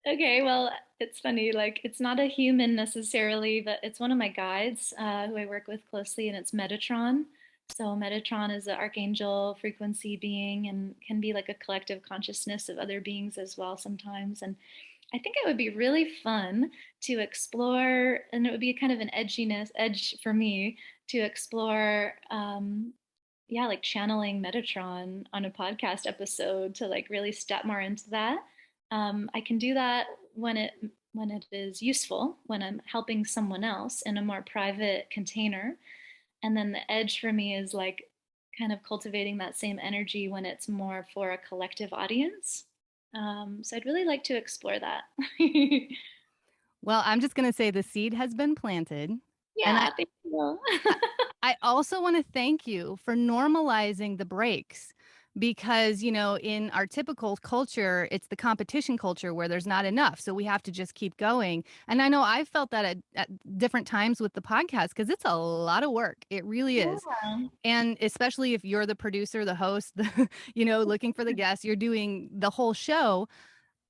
Okay, well, it's funny, like it's not a human necessarily, but it's one of my guides who I work with closely, and it's Metatron. So Metatron is an archangel frequency being and can be like a collective consciousness of other beings as well sometimes. And I think it would be really fun to explore, and it would be kind of an edge for me to explore, yeah, like channeling Metatron on a podcast episode to like really step more into that. I can do that when it is useful, when I'm helping someone else in a more private container. And then the edge for me is like kind of cultivating that same energy when it's more for a collective audience. So I'd really like to explore that. Well, I'm just going to say the seed has been planted. And Yeah, thank you. I I also want to thank you for normalizing the breaks because, in our typical culture, it's the competition culture where there's not enough. So we have to just keep going. And I know I felt that at different times with the podcast because it's a lot of work. It really is. Yeah. And especially if you're the producer, the host, looking for the guests, you're doing the whole show.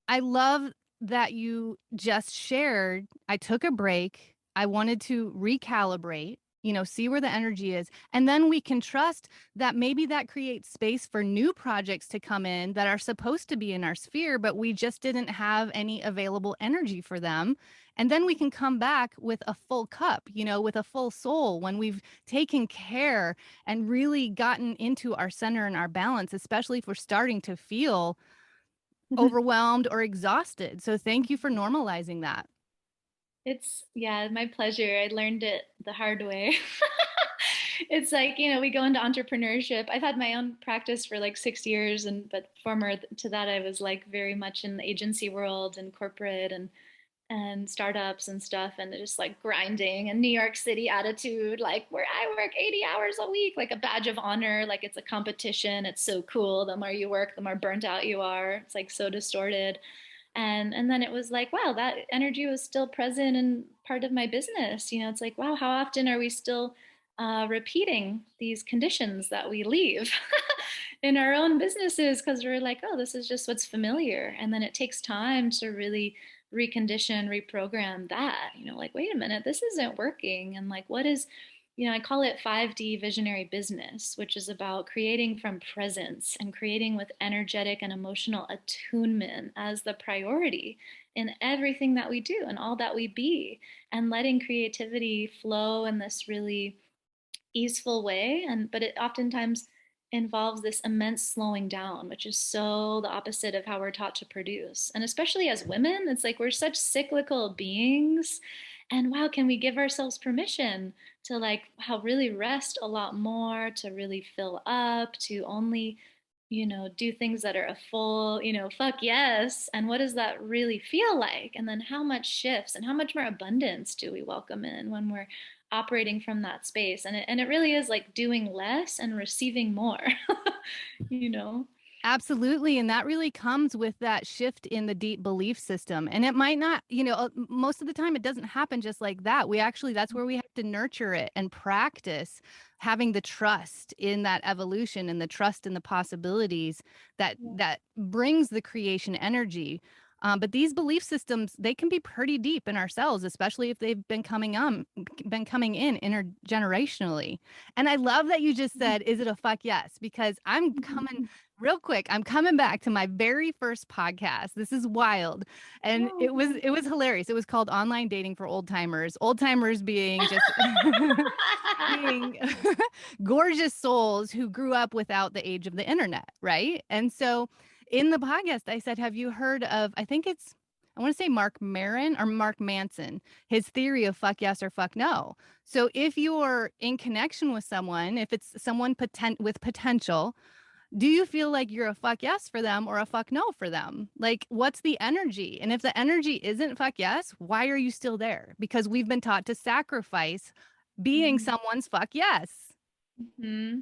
I love that you just shared. I took a break. I wanted to recalibrate, see where the energy is. And then we can trust that maybe that creates space for new projects to come in that are supposed to be in our sphere, but we just didn't have any available energy for them. And then we can come back with a full cup, with a full soul when we've taken care and really gotten into our center and our balance, especially if we're starting to feel overwhelmed or exhausted. So thank you for normalizing that. It's, yeah, my pleasure. I learned it the hard way. It's like, we go into entrepreneurship. I've had my own practice for like 6 years, but former to that, I was like very much in the agency world and corporate and startups and stuff, and just like grinding and New York City attitude, like where I work 80 hours a week, like a badge of honor, like it's a competition. It's so cool. The more you work, the more burnt out you are. It's like so distorted. And then it was like, wow, that energy was still present and part of my business. It's like, wow, how often are we still repeating these conditions that we leave in our own businesses because we're like, oh, this is just what's familiar. And then it takes time to really recondition, reprogram that, like, wait a minute, this isn't working. And like, what is, I call it 5D visionary business, which is about creating from presence and creating with energetic and emotional attunement as the priority in everything that we do and all that we be, and letting creativity flow in this really easeful way. But it oftentimes involves this immense slowing down, which is so the opposite of how we're taught to produce. And especially as women, it's like we're such cyclical beings. And wow, can we give ourselves permission to like how really rest a lot more, to really fill up, to only do things that are a full, fuck yes. And what does that really feel like? And then how much shifts and how much more abundance do we welcome in when we're operating from that space? And it really is like doing less and receiving more, you know? Absolutely. And that really comes with that shift in the deep belief system. And it might not, most of the time it doesn't happen just like that. That's where we have to nurture it and practice having the trust in that evolution and the trust in the possibilities that brings the creation energy. But these belief systems, they can be pretty deep in ourselves, especially if they've been coming in intergenerationally. And I love that you just said, is it a fuck yes? Because I'm coming real quick. I'm coming back to my very first podcast. This is wild. And it was hilarious. It was called Online Dating for Old Timers. Old timers being just being gorgeous souls who grew up without the age of the internet, right? And so in the podcast, I said, have you heard of, I want to say Mark Maron or Mark Manson, his theory of fuck yes or fuck no. So if you're in connection with someone, if it's someone with potential, do you feel like you're a fuck yes for them or a fuck no for them? Like, what's the energy? And if the energy isn't fuck yes, why are you still there? Because we've been taught to sacrifice being someone's fuck yes. Mm-hmm.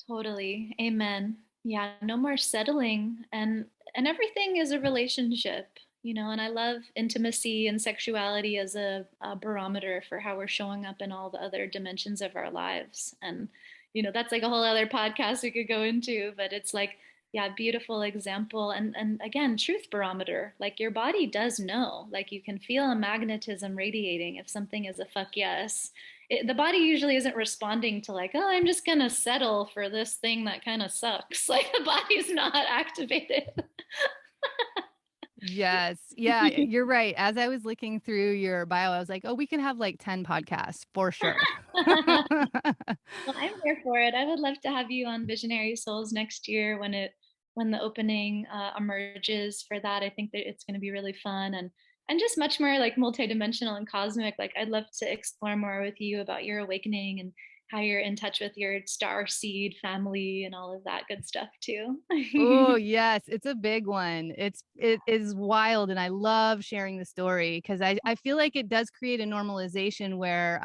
Totally. Amen. Yeah, no more settling, and everything is a relationship, and I love intimacy and sexuality as a barometer for how we're showing up in all the other dimensions of our lives. And that's like a whole other podcast we could go into, but it's like, yeah, beautiful example. And again, truth barometer, like your body does know, like you can feel a magnetism radiating if something is a fuck yes. The body usually isn't responding to like, oh, I'm just gonna settle for this thing that kind of sucks. Like the body's not activated. Yes. Yeah, you're right. As I was looking through your bio, I was like, oh, we can have like 10 podcasts for sure. Well, I'm here for it. I would love to have you on Visionary Souls next year when the opening emerges for that. I think that it's going to be really fun and just much more like multidimensional and cosmic. Like I'd love to explore more with you about your awakening and how you're in touch with your star seed family and all of that good stuff too. Oh, yes, it's a big one. It is wild, and I love sharing the story because I feel like it does create a normalization where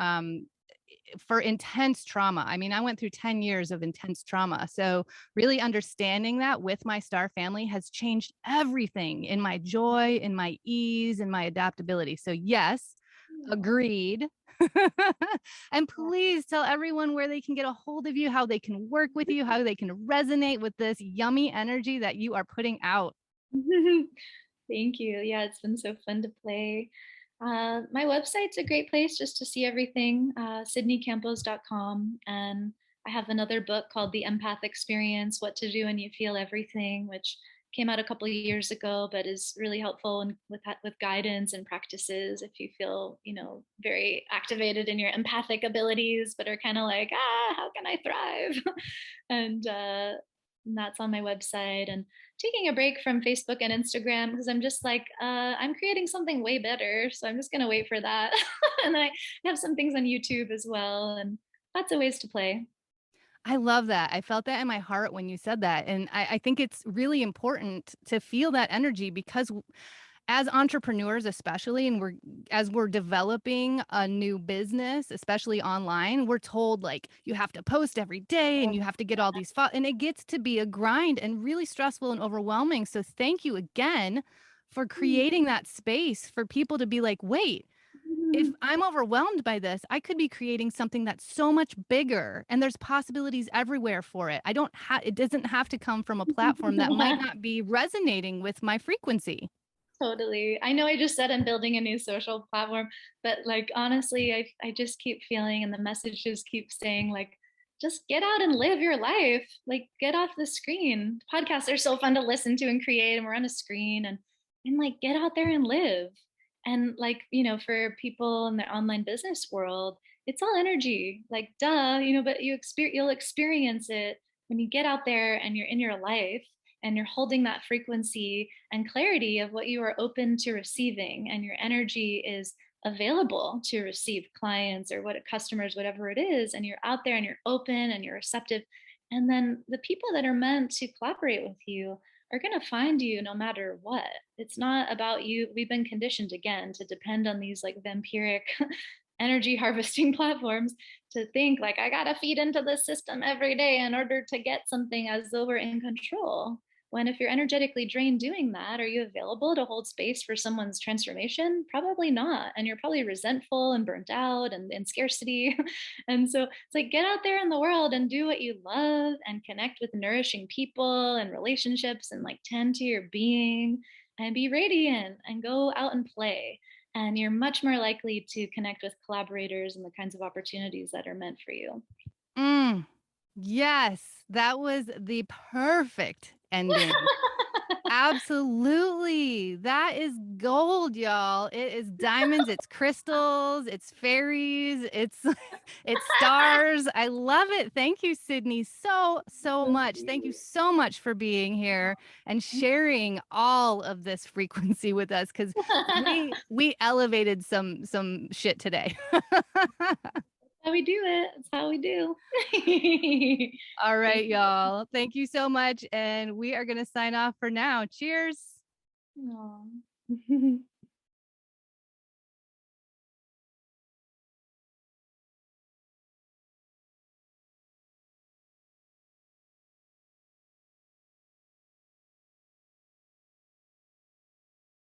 for intense trauma. I mean, I went through 10 years of intense trauma. So really understanding that with my star family has changed everything in my joy, in my ease, in my adaptability. So yes, agreed. And please tell everyone where they can get a hold of you, how they can work with you, how they can resonate with this yummy energy that you are putting out. Thank you. Yeah, it's been so fun to play. My website's a great place just to see everything, sydneycampos.com. And I have another book called The Empath Experience, What to Do When You Feel Everything, which came out a couple of years ago, but is really helpful with guidance and practices if you feel, very activated in your empathic abilities, but are kind of like, how can I thrive? And that's on my website. And taking a break from Facebook and Instagram because I'm just like, I'm creating something way better. So I'm just going to wait for that. And then I have some things on YouTube as well, and lots of ways to play. I love that. I felt that in my heart when you said that. And I think it's really important to feel that energy because as entrepreneurs, especially, and as we're developing a new business, especially online, we're told like you have to post every day and you have to get all these and it gets to be a grind and really stressful and overwhelming. So thank you again for creating that space for people to be like, wait, if I'm overwhelmed by this, I could be creating something that's so much bigger and there's possibilities everywhere for it. It doesn't have to come from a platform that might not be resonating with my frequency. Totally. I know I just said I'm building a new social platform, but like honestly, I just keep feeling and the messages keep saying like just get out and live your life. Like get off the screen. Podcasts are so fun to listen to and create and we're on a screen and like get out there and live. And like, for people in the online business world, it's all energy. Like duh, but you'll experience it when you get out there and you're in your life and you're holding that frequency and clarity of what you are open to receiving, and your energy is available to receive clients or what customers, whatever it is, and you're out there and you're open and you're receptive, and then the people that are meant to collaborate with you are going to find you no matter what. It's not about you. We've been conditioned again to depend on these like vampiric energy harvesting platforms to think like I gotta feed into this system every day in order to get something, as though we're in control. When if you're energetically drained doing that, are you available to hold space for someone's transformation? Probably not. And you're probably resentful and burnt out and in scarcity. And so it's like get out there in the world and do what you love and connect with nourishing people and relationships and like tend to your being and be radiant and go out and play. And you're much more likely to connect with collaborators and the kinds of opportunities that are meant for you. Mm, yes, that was the perfect ending. Absolutely. That is gold, y'all. It is diamonds, it's crystals, it's fairies, it's it's stars. I love it. Thank you, Sydney, so much. Thank you so much for being here and sharing all of this frequency with us cuz we elevated some shit today. How we do it. That's how we do. All Thank right, y'all. Thank you so much and we are going to sign off for now. Cheers. you. Aw.